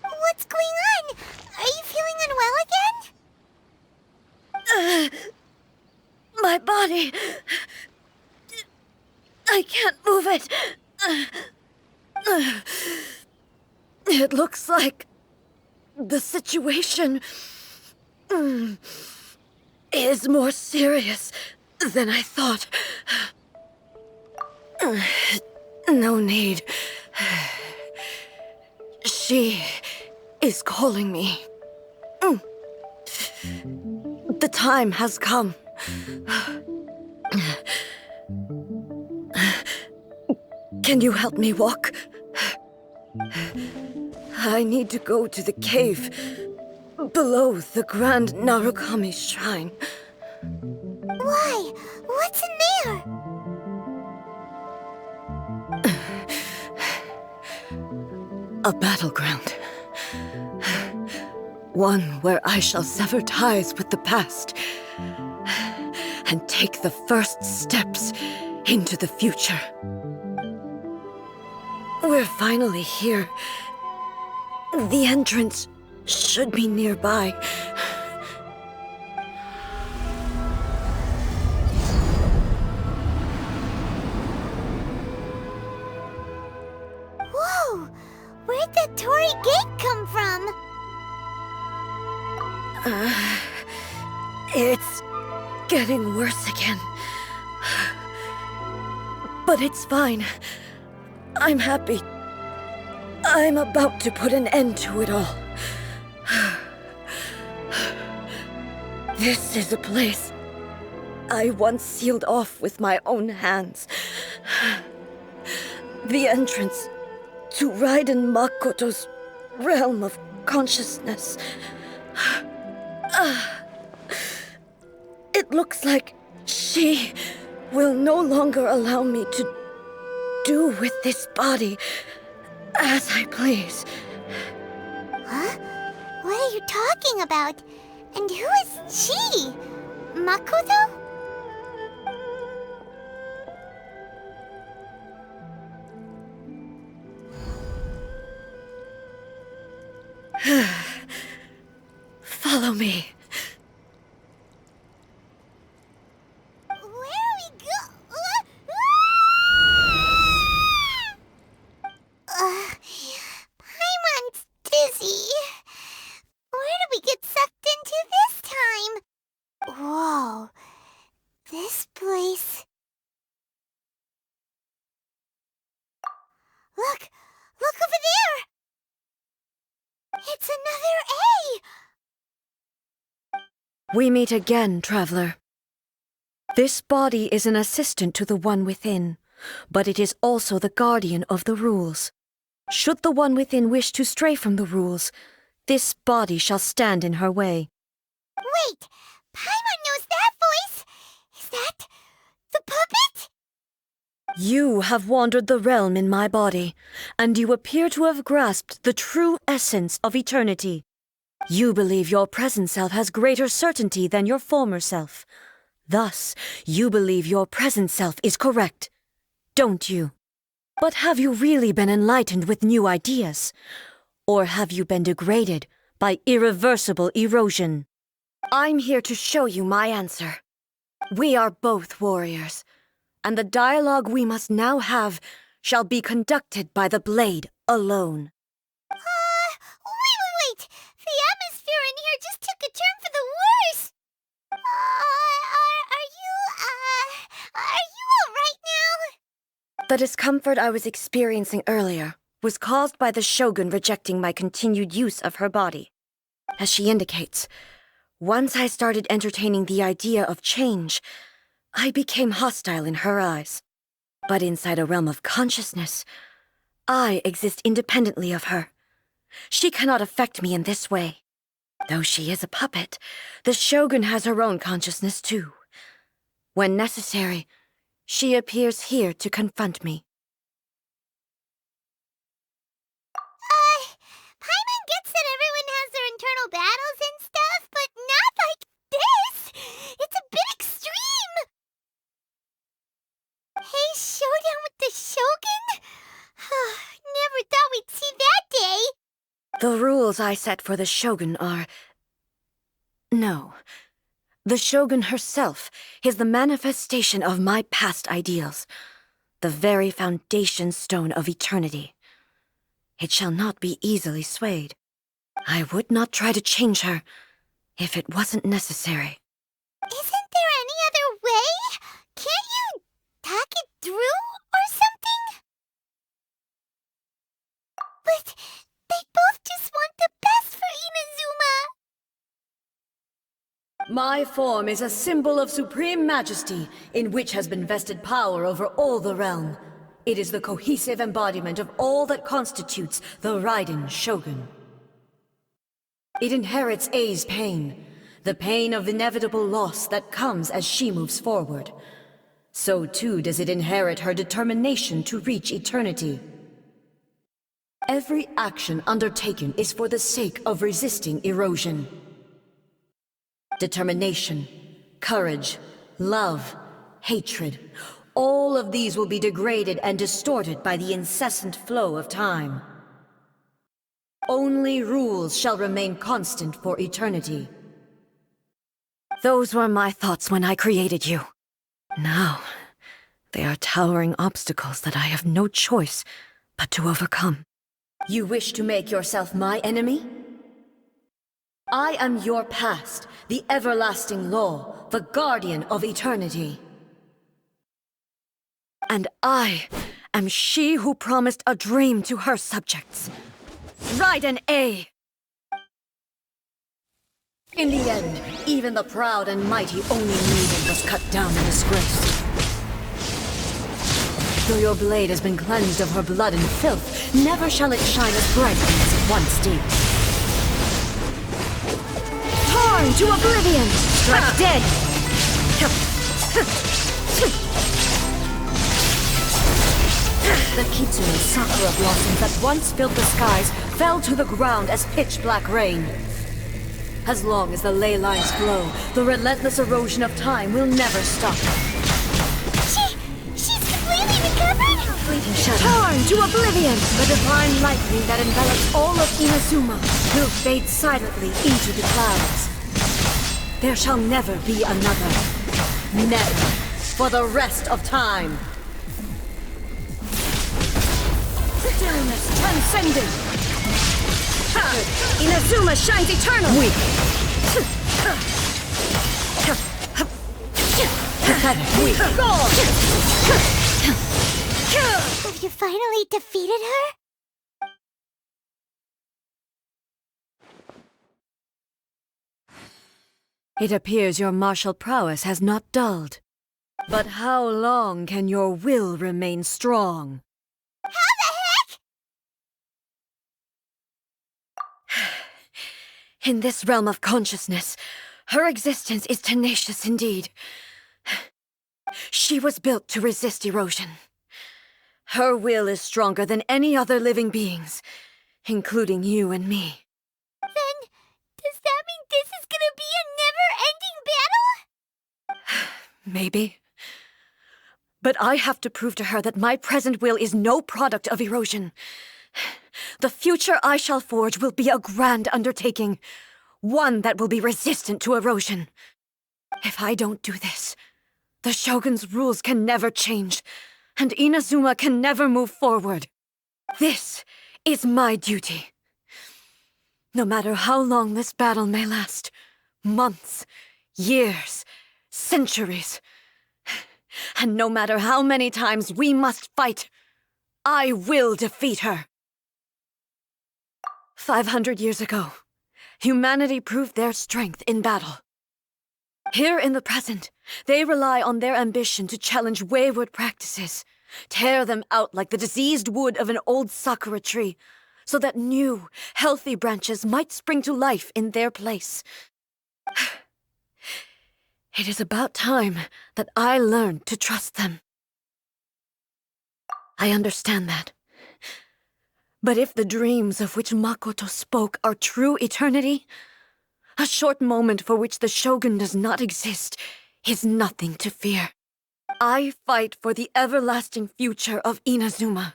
What's going on? Are you feeling unwell again? My body... I can't move it. It looks like the situation is more serious than I thought. No need. She is calling me. The time has come. Can you help me walk? I need to go to the cave below the Grand Narukami Shrine. Why? What's in there? A battleground. One where I shall sever ties with the past and take the first steps into the future. We're finally here. The entrance should be nearby. Whoa! Where'd that Torii gate come from? It's getting worse again. But it's fine. I'm happy. I'm about to put an end to it all. This is a place I once sealed off with my own hands. The entrance to Raiden Makoto's realm of consciousness. It looks like she will no longer allow me to do with this body as I please. Huh? What are you talking about? And who is she? Makoto? Follow me. Where are we Paimon's dizzy. Where did we get sucked into this time? Whoa. This place... Look! Look over there! It's another A! We meet again, traveler. This body is an assistant to the one within, but it is also the guardian of the rules. Should the one within wish to stray from the rules, this body shall stand in her way. Wait! Paimon knows that voice! Is that the puppet? You have wandered the realm in my body, and you appear to have grasped the true essence of eternity. You believe your present self has greater certainty than your former self. Thus, you believe your present self is correct, don't you? But have you really been enlightened with new ideas? Or have you been degraded by irreversible erosion? I'm here to show you my answer. We are both warriors, and the dialogue we must now have shall be conducted by the blade alone. Wait! The atmosphere in here just took a turn for the worse! Are you alright now? The discomfort I was experiencing earlier was caused by the Shogun rejecting my continued use of her body. As she indicates, once I started entertaining the idea of change, I became hostile in her eyes. But inside a realm of consciousness, I exist independently of her. She cannot affect me in this way. Though she is a puppet, the Shogun has her own consciousness too. When necessary, she appears here to confront me. Paimon gets that everyone has their internal battles and stuff, but not like this! It's a bit extreme! Hey, showdown with the Shogun? Never thought we'd see that day! The rules I set for the Shogun are... No. The Shogun herself is the manifestation of my past ideals, the very foundation stone of eternity. It shall not be easily swayed. I would not try to change her if it wasn't necessary. Isn't there any other way? Can't you talk it through or something? But they both just want the best for Inazuma. My form is a symbol of supreme majesty in which has been vested power over all the realm. It is the cohesive embodiment of all that constitutes the Raiden Shogun. It inherits Ei's pain, the pain of inevitable loss that comes as she moves forward. So too does it inherit her determination to reach eternity. Every action undertaken is for the sake of resisting erosion. Determination, courage, love, hatred, all of these will be degraded and distorted by the incessant flow of time. Only rules shall remain constant for eternity. Those were my thoughts when I created you. Now, they are towering obstacles that I have no choice but to overcome. You wish to make yourself my enemy? I am your past, the everlasting law, the guardian of eternity. And I am she who promised a dream to her subjects. Raiden A. In the end, even the proud and mighty Oni was cut down in disgrace. Though your blade has been cleansed of her blood and filth, never shall it shine as brightly as it once did. Torn to oblivion! Strike dead! The Kitsune sakura blossoms that once filled the skies fell to the ground as pitch-black rain. As long as the ley lines flow, the relentless erosion of time will never stop. She's completely recovered? Fleeting shadow. Torn to oblivion! The divine lightning that envelops all of Inazuma will fade silently into the clouds. There shall never be another. Never. For the rest of time. Stillness transcendent. Inazuma shines eternal. Weak. Pathetic. Weak. Have you finally defeated her? It appears your martial prowess has not dulled. But how long can your will remain strong? How the heck? In this realm of consciousness, her existence is tenacious indeed. She was built to resist erosion. Her will is stronger than any other living beings, including you and me. Then, does that mean this is gonna be a never-ending battle? Maybe. But I have to prove to her that my present will is no product of erosion. The future I shall forge will be a grand undertaking, one that will be resistant to erosion. If I don't do this, the Shogun's rules can never change, and Inazuma can never move forward. This is my duty. No matter how long this battle may last, months, years, centuries, and no matter how many times we must fight, I will defeat her. 500 years ago, humanity proved their strength in battle. Here in the present, they rely on their ambition to challenge wayward practices, tear them out like the diseased wood of an old sakura tree, so that new, healthy branches might spring to life in their place. It is about time that I learned to trust them. I understand that. But if the dreams of which Makoto spoke are true eternity, a short moment for which the Shogun does not exist is nothing to fear. I fight for the everlasting future of Inazuma.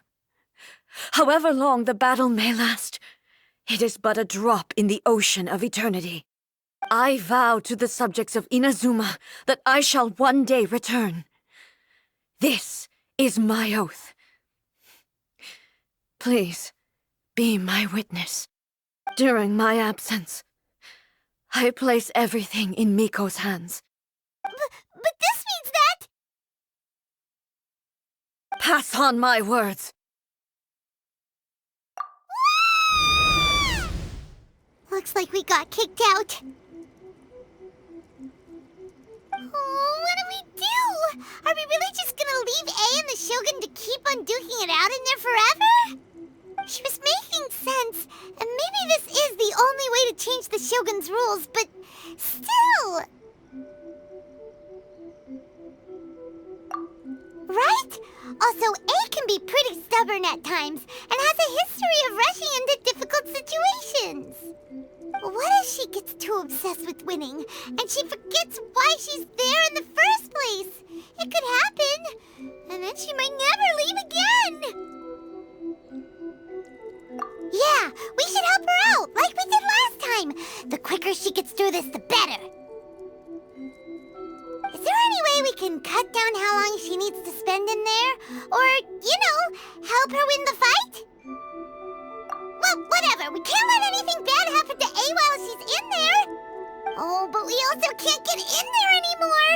However long the battle may last, it is but a drop in the ocean of eternity. I vow to the subjects of Inazuma that I shall one day return. This is my oath. Please, be my witness. During my absence, I place everything in Miko's hands. But this means that... Pass on my words. Looks like we got kicked out. Oh, what do we do? Are we really just gonna leave A and the Shogun to keep on duking it out in there forever? She was making sense, and maybe this is the only way to change the Shogun's rules, but still... Right? Also, A can be pretty stubborn at times, and has a history of rushing into difficult situations. What if she gets too obsessed with winning, and she forgets why she's there in the first place? It could happen, and then she might never leave again. Yeah, we should help her out, like we did last time. The quicker she gets through this, the better. Is there any way we can cut down how long she needs to spend in there? Or, help her win the fight? Well, whatever. We can't let anything bad happen to A while she's in there. Oh, but we also can't get in there anymore.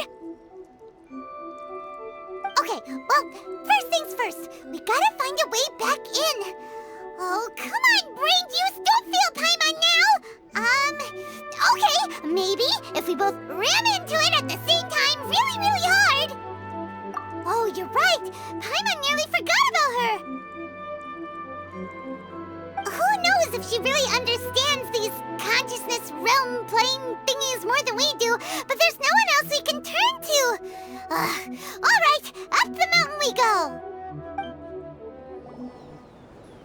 Okay, well, first things first. We gotta find a way back in. Oh, come on, brain juice. Don't feel Paimon now. Okay, maybe if we both ram into it at the same time really, really hard. Oh, you're right. Paimon nearly forgot about her. Who knows if she really understands these consciousness realm plane thingies more than we do, but there's no one else we can turn to. All right, up the mountain we go.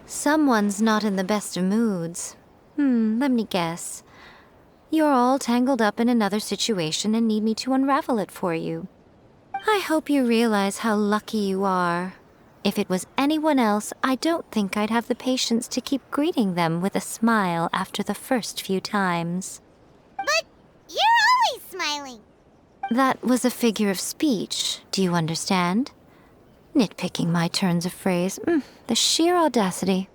Someone's not in the best of moods. Let me guess. You're all tangled up in another situation and need me to unravel it for you. I hope you realize how lucky you are. If it was anyone else, I don't think I'd have the patience to keep greeting them with a smile after the first few times. But you're always smiling. That was a figure of speech, do you understand? Nitpicking my turns of phrase. The sheer audacity.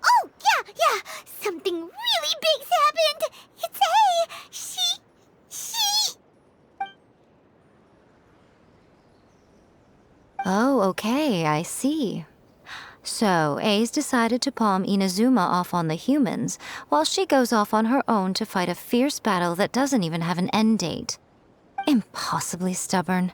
Oh, yeah. Something really big's happened. It's A. She... Oh, okay, I see. So, A's decided to palm Inazuma off on the humans, while she goes off on her own to fight a fierce battle that doesn't even have an end date. Impossibly stubborn.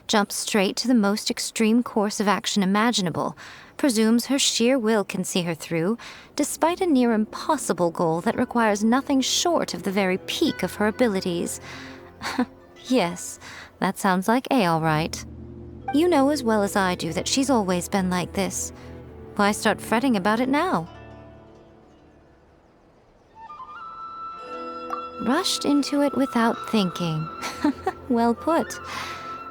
Jumps straight to the most extreme course of action imaginable, presumes her sheer will can see her through, despite a near impossible goal that requires nothing short of the very peak of her abilities. Yes, that sounds like A all right. You know as well as I do that she's always been like this. Why start fretting about it now? Rushed into it without thinking. Well put.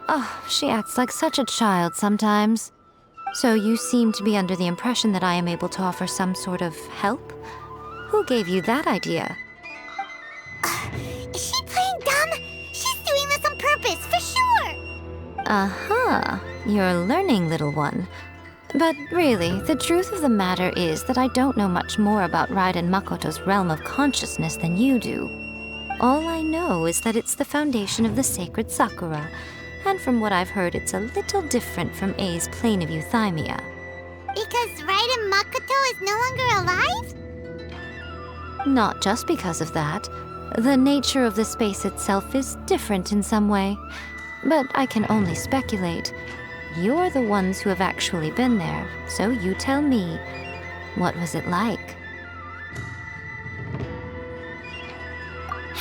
Oh, she acts like such a child sometimes. So you seem to be under the impression that I am able to offer some sort of help? Who gave you that idea? Is she playing dumb? She's doing this on purpose, for sure! Uh-huh. You're learning, little one. But really, the truth of the matter is that I don't know much more about Raiden Makoto's realm of consciousness than you do. All I know is that it's the foundation of the sacred Sakura, and from what I've heard, it's a little different from A's plane of euthymia. Because Raiden Makoto is no longer alive? Not just because of that. The nature of the space itself is different in some way. But I can only speculate. You're the ones who have actually been there, so you tell me, what was it like?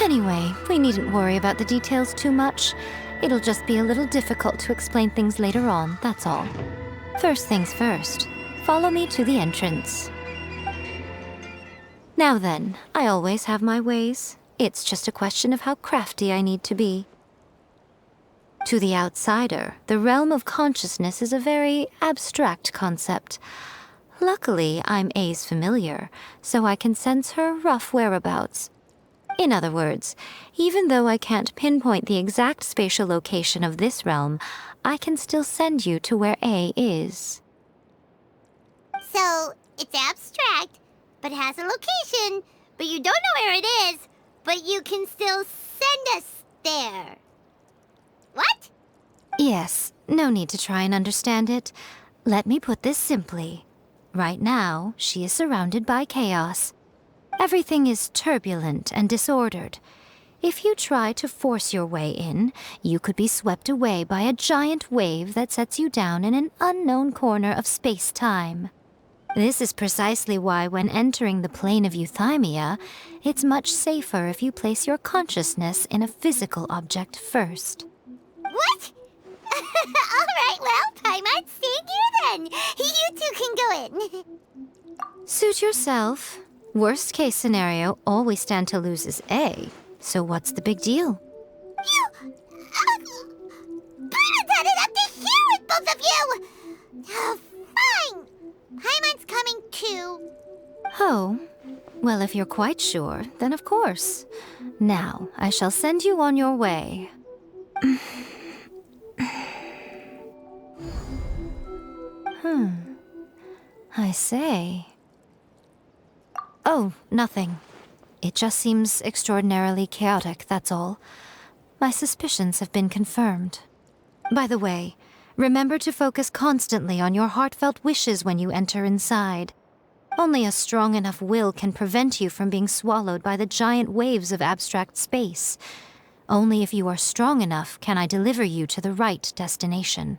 Anyway, we needn't worry about the details too much. It'll just be a little difficult to explain things later on, that's all. First things first, follow me to the entrance. Now then, I always have my ways. It's just a question of how crafty I need to be. To the outsider, the realm of consciousness is a very abstract concept. Luckily, I'm A's familiar, so I can sense her rough whereabouts. In other words, even though I can't pinpoint the exact spatial location of this realm, I can still send you to where A is. So, it's abstract, but has a location, but you don't know where it is, but you can still send us there. What? Yes, no need to try and understand it. Let me put this simply. Right now, she is surrounded by chaos. Everything is turbulent and disordered. If you try to force your way in, you could be swept away by a giant wave that sets you down in an unknown corner of space-time. This is precisely why when entering the plane of euthymia, it's much safer if you place your consciousness in a physical object first. What? Alright, well, I might stand here then. You two can go in. Suit yourself. Worst case scenario, all we stand to lose is A. So what's the big deal? You... Bernadette, up to here with both of you! Oh, fine. Paimon's coming too. Oh, well, if you're quite sure, then of course. Now, I shall send you on your way. I say... Oh, nothing. It just seems extraordinarily chaotic, that's all. My suspicions have been confirmed. By the way, remember to focus constantly on your heartfelt wishes when you enter inside. Only a strong enough will can prevent you from being swallowed by the giant waves of abstract space. Only if you are strong enough can I deliver you to the right destination.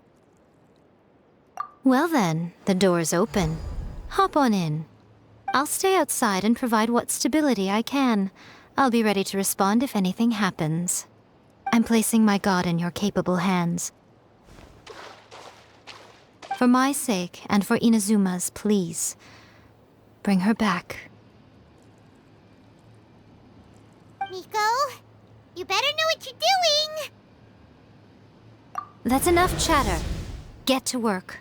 Well then, the door's open. Hop on in. I'll stay outside and provide what stability I can. I'll be ready to respond if anything happens. I'm placing my god in your capable hands. For my sake and for Inazuma's, please, bring her back. Miko, you better know what you're doing! That's enough chatter. Get to work.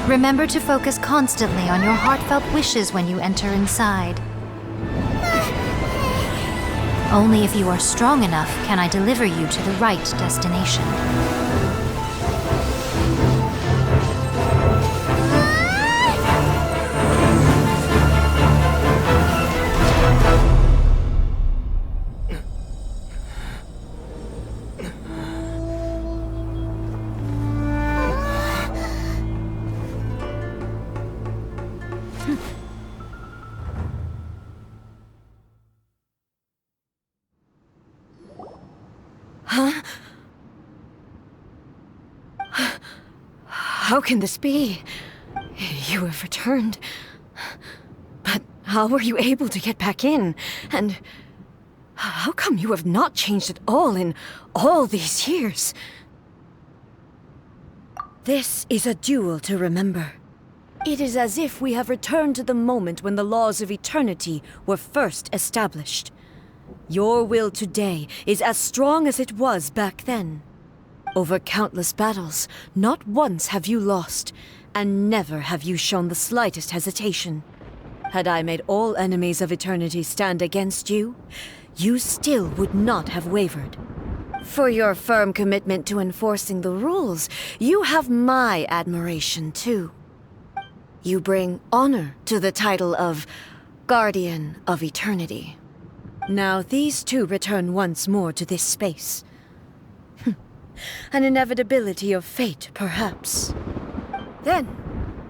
Remember to focus constantly on your heartfelt wishes when you enter inside. Only if you are strong enough can I deliver you to the right destination. How can this be? You have returned. But how were you able to get back in? And how come you have not changed at all in all these years? This is a duel to remember. It is as if we have returned to the moment when the laws of eternity were first established. Your will today is as strong as it was back then. Over countless battles, not once have you lost, and never have you shown the slightest hesitation. Had I made all enemies of eternity stand against you, you still would not have wavered. For your firm commitment to enforcing the rules, you have my admiration too. You bring honor to the title of Guardian of Eternity. Now these two return once more to this space. An inevitability of fate, perhaps. Then,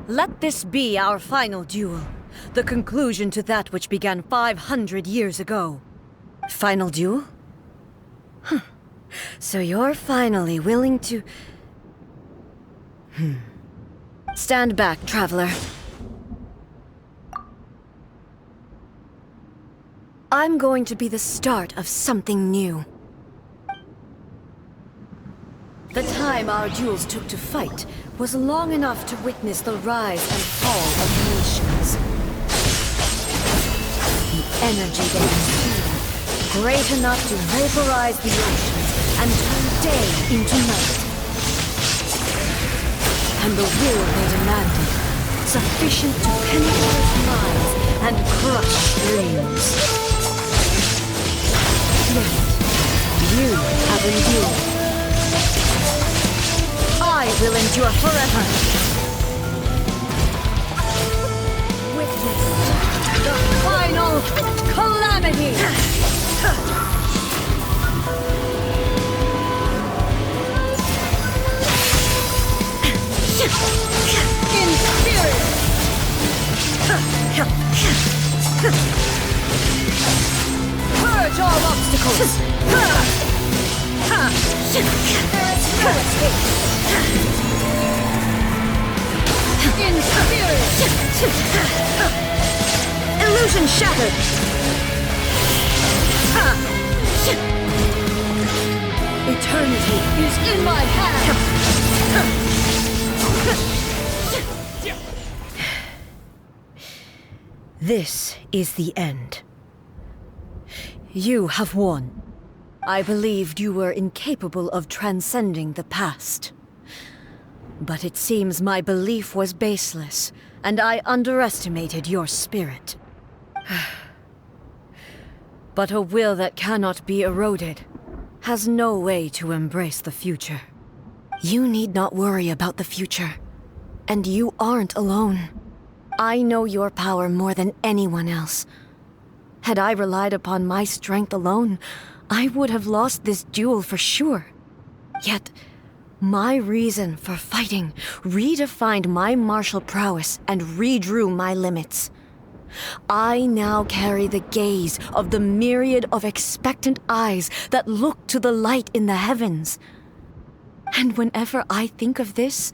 let this be our final duel, the conclusion to that which began 500 years ago. Final duel? So you're finally willing to... Stand back, traveler. I'm going to be the start of something new. The time our duels took to fight was long enough to witness the rise and fall of nations. The energy they consumed, great enough to vaporize the oceans and turn day into night. And the will they demanded, sufficient to penetrate minds and crush dreams. Yet, you have endured. I will endure forever. Witness the final calamity. In spirit. Purge all obstacles. There is no escape. In spirit! Illusion shattered! Eternity is in my hand! This is the end. You have won. I believed you were incapable of transcending the past. But it seems my belief was baseless, and I underestimated your spirit. But a will that cannot be eroded has no way to embrace the future. You need not worry about the future, and you aren't alone. I know your power more than anyone else. Had I relied upon my strength alone, I would have lost this duel for sure. Yet, my reason for fighting redefined my martial prowess and redrew my limits. I now carry the gaze of the myriad of expectant eyes that look to the light in the heavens. And whenever I think of this,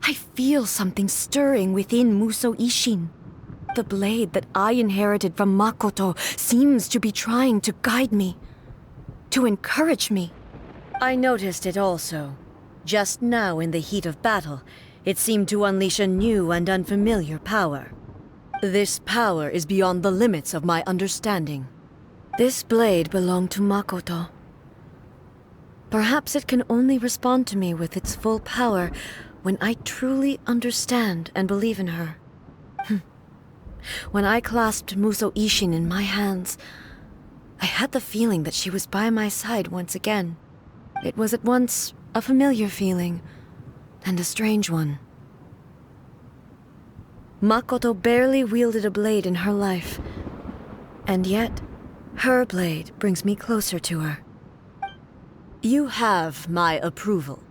I feel something stirring within Musou Ishin. The blade that I inherited from Makoto seems to be trying to guide me, to encourage me. I noticed it also. Just now in the heat of battle, it seemed to unleash a new and unfamiliar power. This power is beyond the limits of my understanding. This blade belonged to Makoto. Perhaps it can only respond to me with its full power when I truly understand and believe in her. When I clasped Musou Ishin in my hands, I had the feeling that she was by my side once again. It was at once a familiar feeling and a strange one. Makoto barely wielded a blade in her life, and yet her blade brings me closer to her. You have my approval.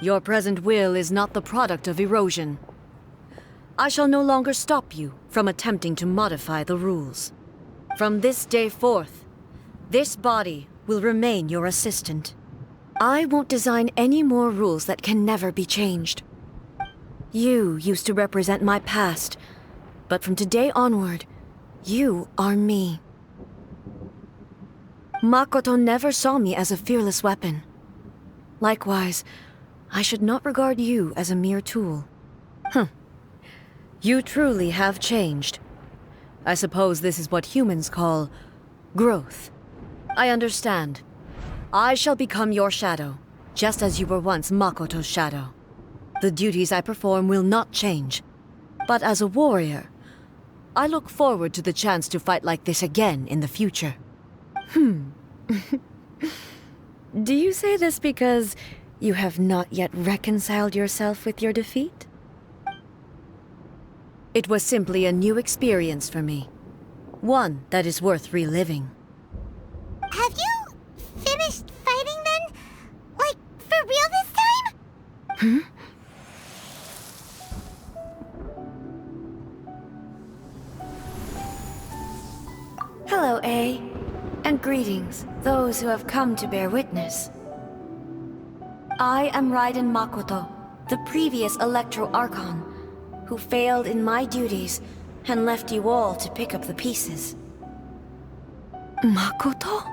Your present will is not the product of erosion. I shall no longer stop you from attempting to modify the rules. From this day forth, this body will remain your assistant. I won't design any more rules that can never be changed. You used to represent my past, but from today onward, you are me. Makoto never saw me as a fearless weapon. Likewise, I should not regard you as a mere tool. You truly have changed. I suppose this is what humans call growth. I understand. I shall become your shadow, just as you were once Makoto's shadow. The duties I perform will not change. But as a warrior, I look forward to the chance to fight like this again in the future. Do you say this because you have not yet reconciled yourself with your defeat? It was simply a new experience for me. One that is worth reliving. Have you finished fighting then? Like, for real this time? Hello, A. And greetings, those who have come to bear witness. I am Raiden Makoto, the previous Electro Archon, who failed in my duties and left you all to pick up the pieces. Makoto?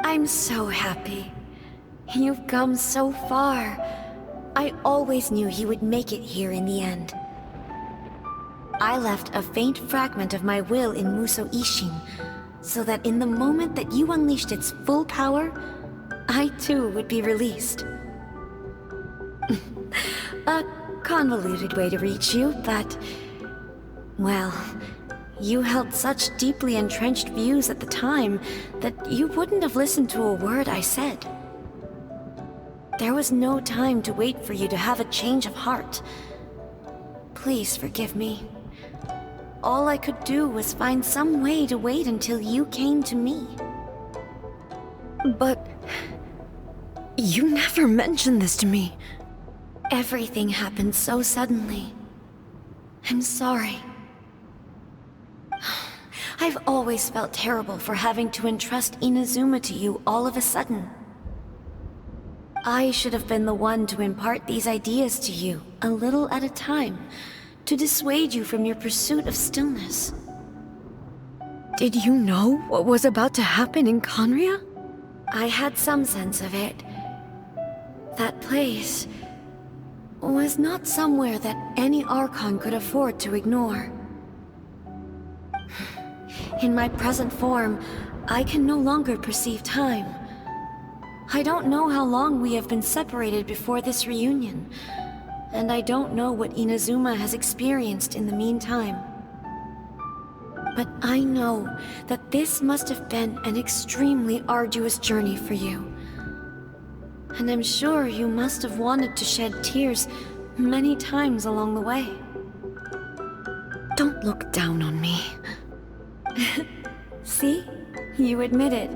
I'm so happy. You've come so far. I always knew you would make it here in the end. I left a faint fragment of my will in Muso Ishin, so that in the moment that you unleashed its full power, I too would be released. A convoluted way to reach you, but... well, you held such deeply entrenched views at the time that you wouldn't have listened to a word I said. There was no time to wait for you to have a change of heart. Please forgive me. All I could do was find some way to wait until you came to me. But... you never mentioned this to me. Everything happened so suddenly. I'm sorry. I've always felt terrible for having to entrust Inazuma to you all of a sudden. I should have been the one to impart these ideas to you, a little at a time, to dissuade you from your pursuit of stillness. Did you know what was about to happen in Conria? I had some sense of it. That place was not somewhere that any Archon could afford to ignore. In my present form, I can no longer perceive time. I don't know how long we have been separated before this reunion, and I don't know what Inazuma has experienced in the meantime. But I know that this must have been an extremely arduous journey for you. And I'm sure you must have wanted to shed tears many times along the way. Don't look down on me. See? You admit it.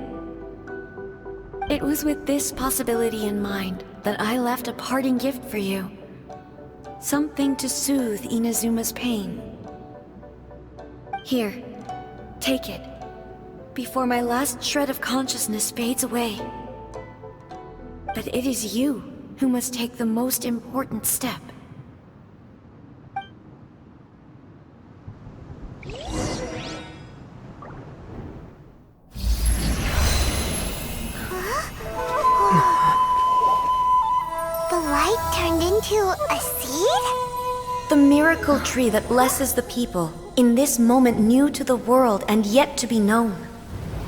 It was with this possibility in mind that I left a parting gift for you. Something to soothe Inazuma's pain. Here, take it, before my last shred of consciousness fades away. But it is you who must take the most important step. The light turned into a seed? The miracle tree that blesses the people, in this moment new to the world and yet to be known.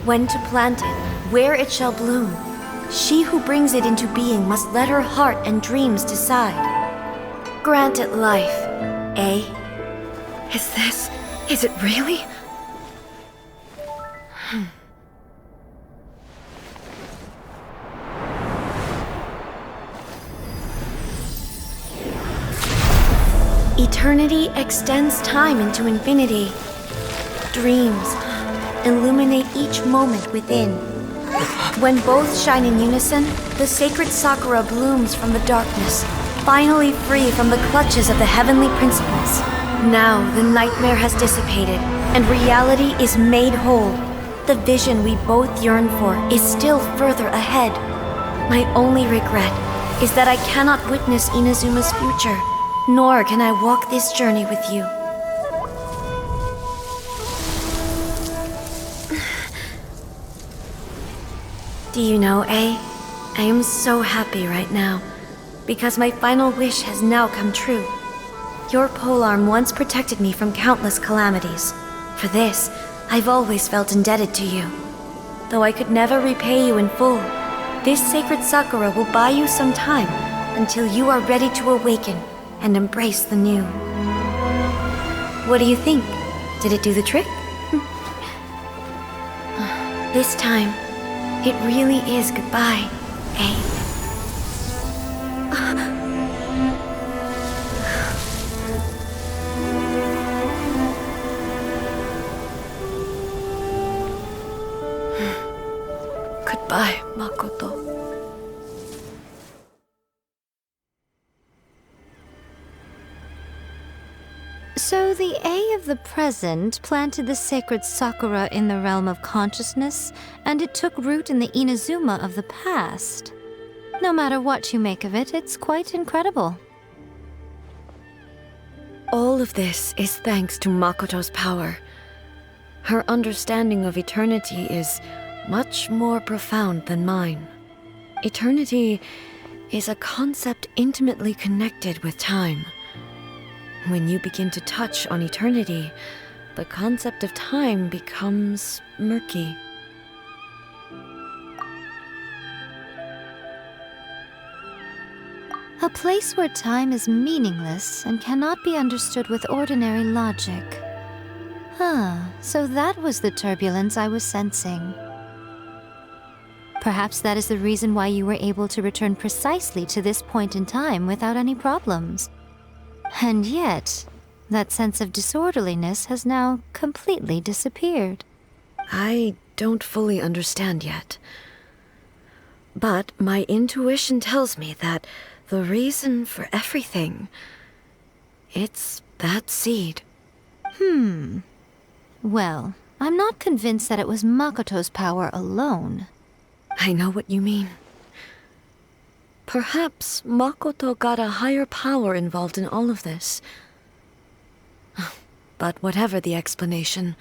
When to plant it, where it shall bloom, she who brings it into being must let her heart and dreams decide. Grant it life, eh? Is it really? Eternity extends time into infinity. Dreams illuminate each moment within. When both shine in unison, the sacred Sakura blooms from the darkness, finally free from the clutches of the heavenly principles. Now the nightmare has dissipated, and reality is made whole. The vision we both yearn for is still further ahead. My only regret is that I cannot witness Inazuma's future, nor can I walk this journey with you. Do you know, I am so happy right now, because my final wish has now come true. Your polearm once protected me from countless calamities. For this, I've always felt indebted to you. Though I could never repay you in full, this sacred Sakura will buy you some time until you are ready to awaken and embrace the new. What do you think? Did it do the trick? This time, it really is goodbye, eh? Goodbye, Makoto. So the A of the present planted the sacred Sakura in the realm of consciousness, and it took root in the Inazuma of the past. No matter what you make of it, it's quite incredible. All of this is thanks to Makoto's power. Her understanding of eternity is much more profound than mine. Eternity is a concept intimately connected with time. When you begin to touch on eternity, the concept of time becomes murky. A place where time is meaningless and cannot be understood with ordinary logic. So that was the turbulence I was sensing. Perhaps that is the reason why you were able to return precisely to this point in time without any problems. And yet, that sense of disorderliness has now completely disappeared. I don't fully understand yet. But my intuition tells me that the reason for everything, it's that seed. Well, I'm not convinced that it was Makoto's power alone. I know what you mean. Perhaps Makoto got a higher power involved in all of this. But whatever the explanation,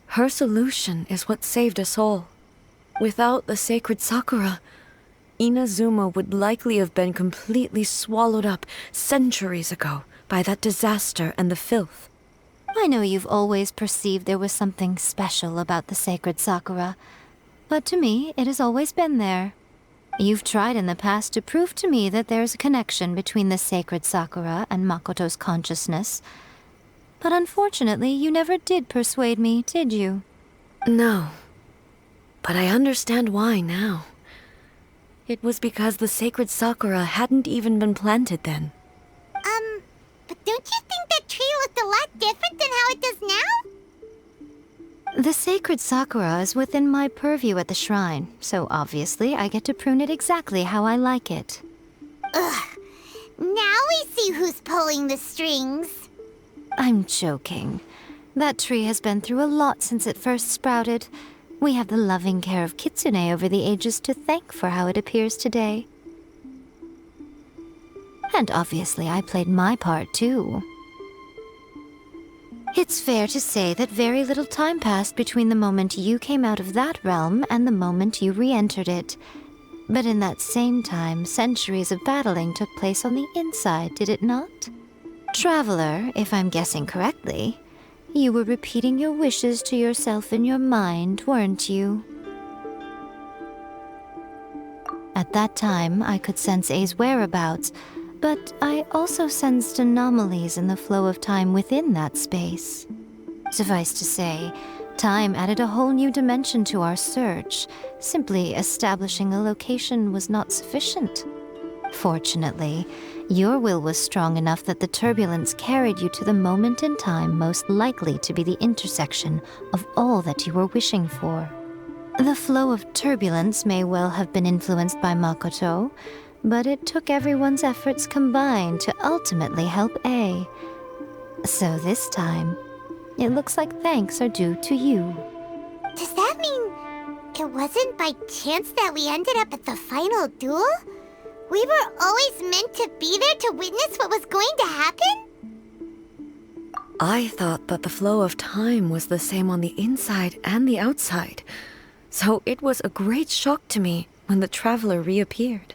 her solution is what saved us all. Without the sacred Sakura, Inazuma would likely have been completely swallowed up centuries ago by that disaster and the filth. I know you've always perceived there was something special about the sacred Sakura, but to me, it has always been there. You've tried in the past to prove to me that there's a connection between the sacred Sakura and Makoto's consciousness, but unfortunately, you never did persuade me, did you? No, but I understand why now. It was because the sacred Sakura hadn't even been planted then. But don't you think that tree looked a lot different than how it does now? The sacred Sakura is within my purview at the shrine, so obviously I get to prune it exactly how I like it. Ugh. Now we see who's pulling the strings. I'm joking. That tree has been through a lot since it first sprouted. We have the loving care of Kitsune over the ages to thank for how it appears today. And obviously I played my part too. It's fair to say that very little time passed between the moment you came out of that realm and the moment you re-entered it. But in that same time, centuries of battling took place on the inside, did it not? Traveler, if I'm guessing correctly, you were repeating your wishes to yourself in your mind, weren't you? At that time, I could sense A's whereabouts, but I also sensed anomalies in the flow of time within that space. Suffice to say, time added a whole new dimension to our search. Simply establishing a location was not sufficient. Fortunately, your will was strong enough that the turbulence carried you to the moment in time most likely to be the intersection of all that you were wishing for. The flow of turbulence may well have been influenced by Makoto, but it took everyone's efforts combined to ultimately help A. So this time, it looks like thanks are due to you. Does that mean it wasn't by chance that we ended up at the final duel? We were always meant to be there to witness what was going to happen? I thought that the flow of time was the same on the inside and the outside, so it was a great shock to me when the traveler reappeared.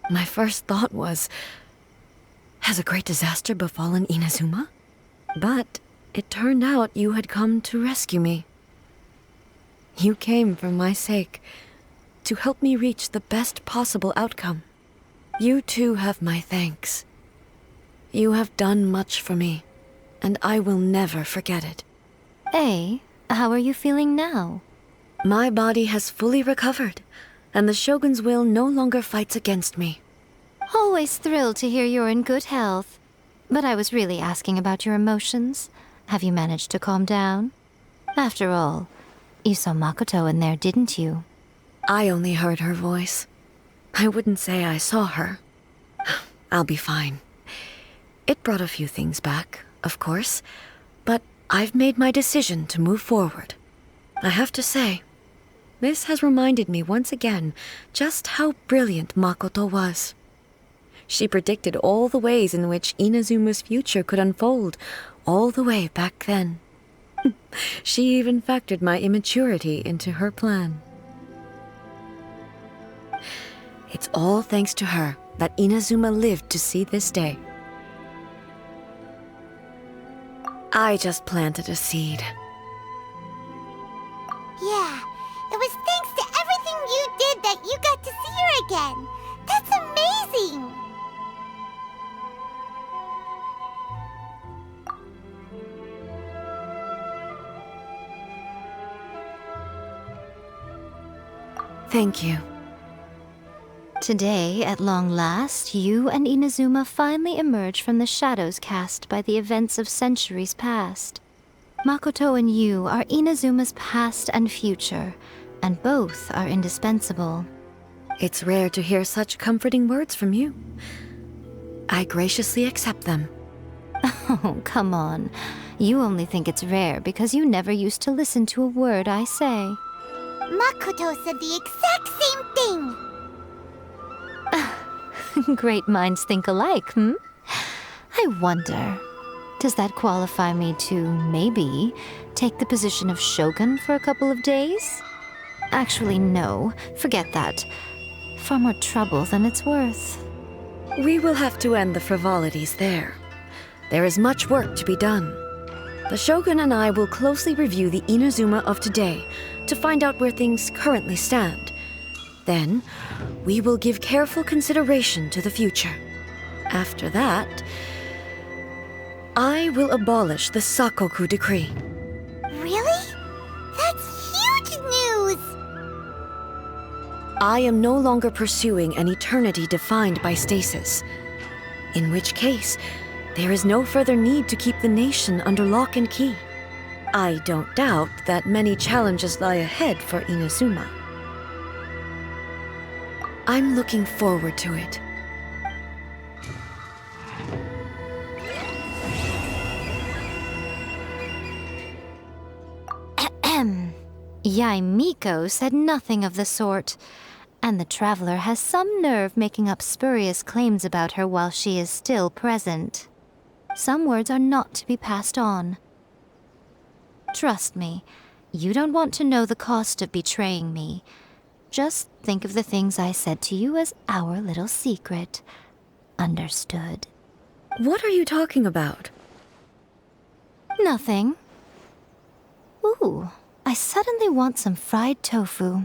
My first thought was, has a great disaster befallen Inazuma? But it turned out you had come to rescue me. You came for my sake, to help me reach the best possible outcome. You too have my thanks. You have done much for me, and I will never forget it. A, how are you feeling now? My body has fully recovered, and the Shogun's will no longer fights against me. Always thrilled to hear you're in good health. But I was really asking about your emotions. Have you managed to calm down? After all, you saw Makoto in there, didn't you? I only heard her voice. I wouldn't say I saw her. I'll be fine. It brought a few things back, of course, but I've made my decision to move forward. I have to say, this has reminded me once again just how brilliant Makoto was. She predicted all the ways in which Inazuma's future could unfold, all the way back then. She even factored my immaturity into her plan. It's all thanks to her that Inazuma lived to see this day. I just planted a seed. Yeah, it was thanks to everything you did that you got to see her again. That's amazing! Thank you. Today, at long last, you and Inazuma finally emerge from the shadows cast by the events of centuries past. Makoto and you are Inazuma's past and future, and both are indispensable. It's rare to hear such comforting words from you. I graciously accept them. Oh, come on. You only think it's rare because you never used to listen to a word I say. Makoto said the exact same thing! Great minds think alike, hmm? I wonder, does that qualify me to, maybe, take the position of Shogun for a couple of days? Actually, no. Forget that. Far more trouble than it's worth. We will have to end the frivolities there. There is much work to be done. The Shogun and I will closely review the Inazuma of today to find out where things currently stand. Then, we will give careful consideration to the future. After that, I will abolish the Sakoku decree. Really? That's huge news! I am no longer pursuing an eternity defined by stasis. In which case, there is no further need to keep the nation under lock and key. I don't doubt that many challenges lie ahead for Inazuma. I'm looking forward to it. Yaimiko said nothing of the sort, and the traveler has some nerve making up spurious claims about her while she is still present. Some words are not to be passed on. Trust me, you don't want to know the cost of betraying me. Just think of the things I said to you as our little secret. Understood? What are you talking about? Nothing. Ooh, I suddenly want some fried tofu.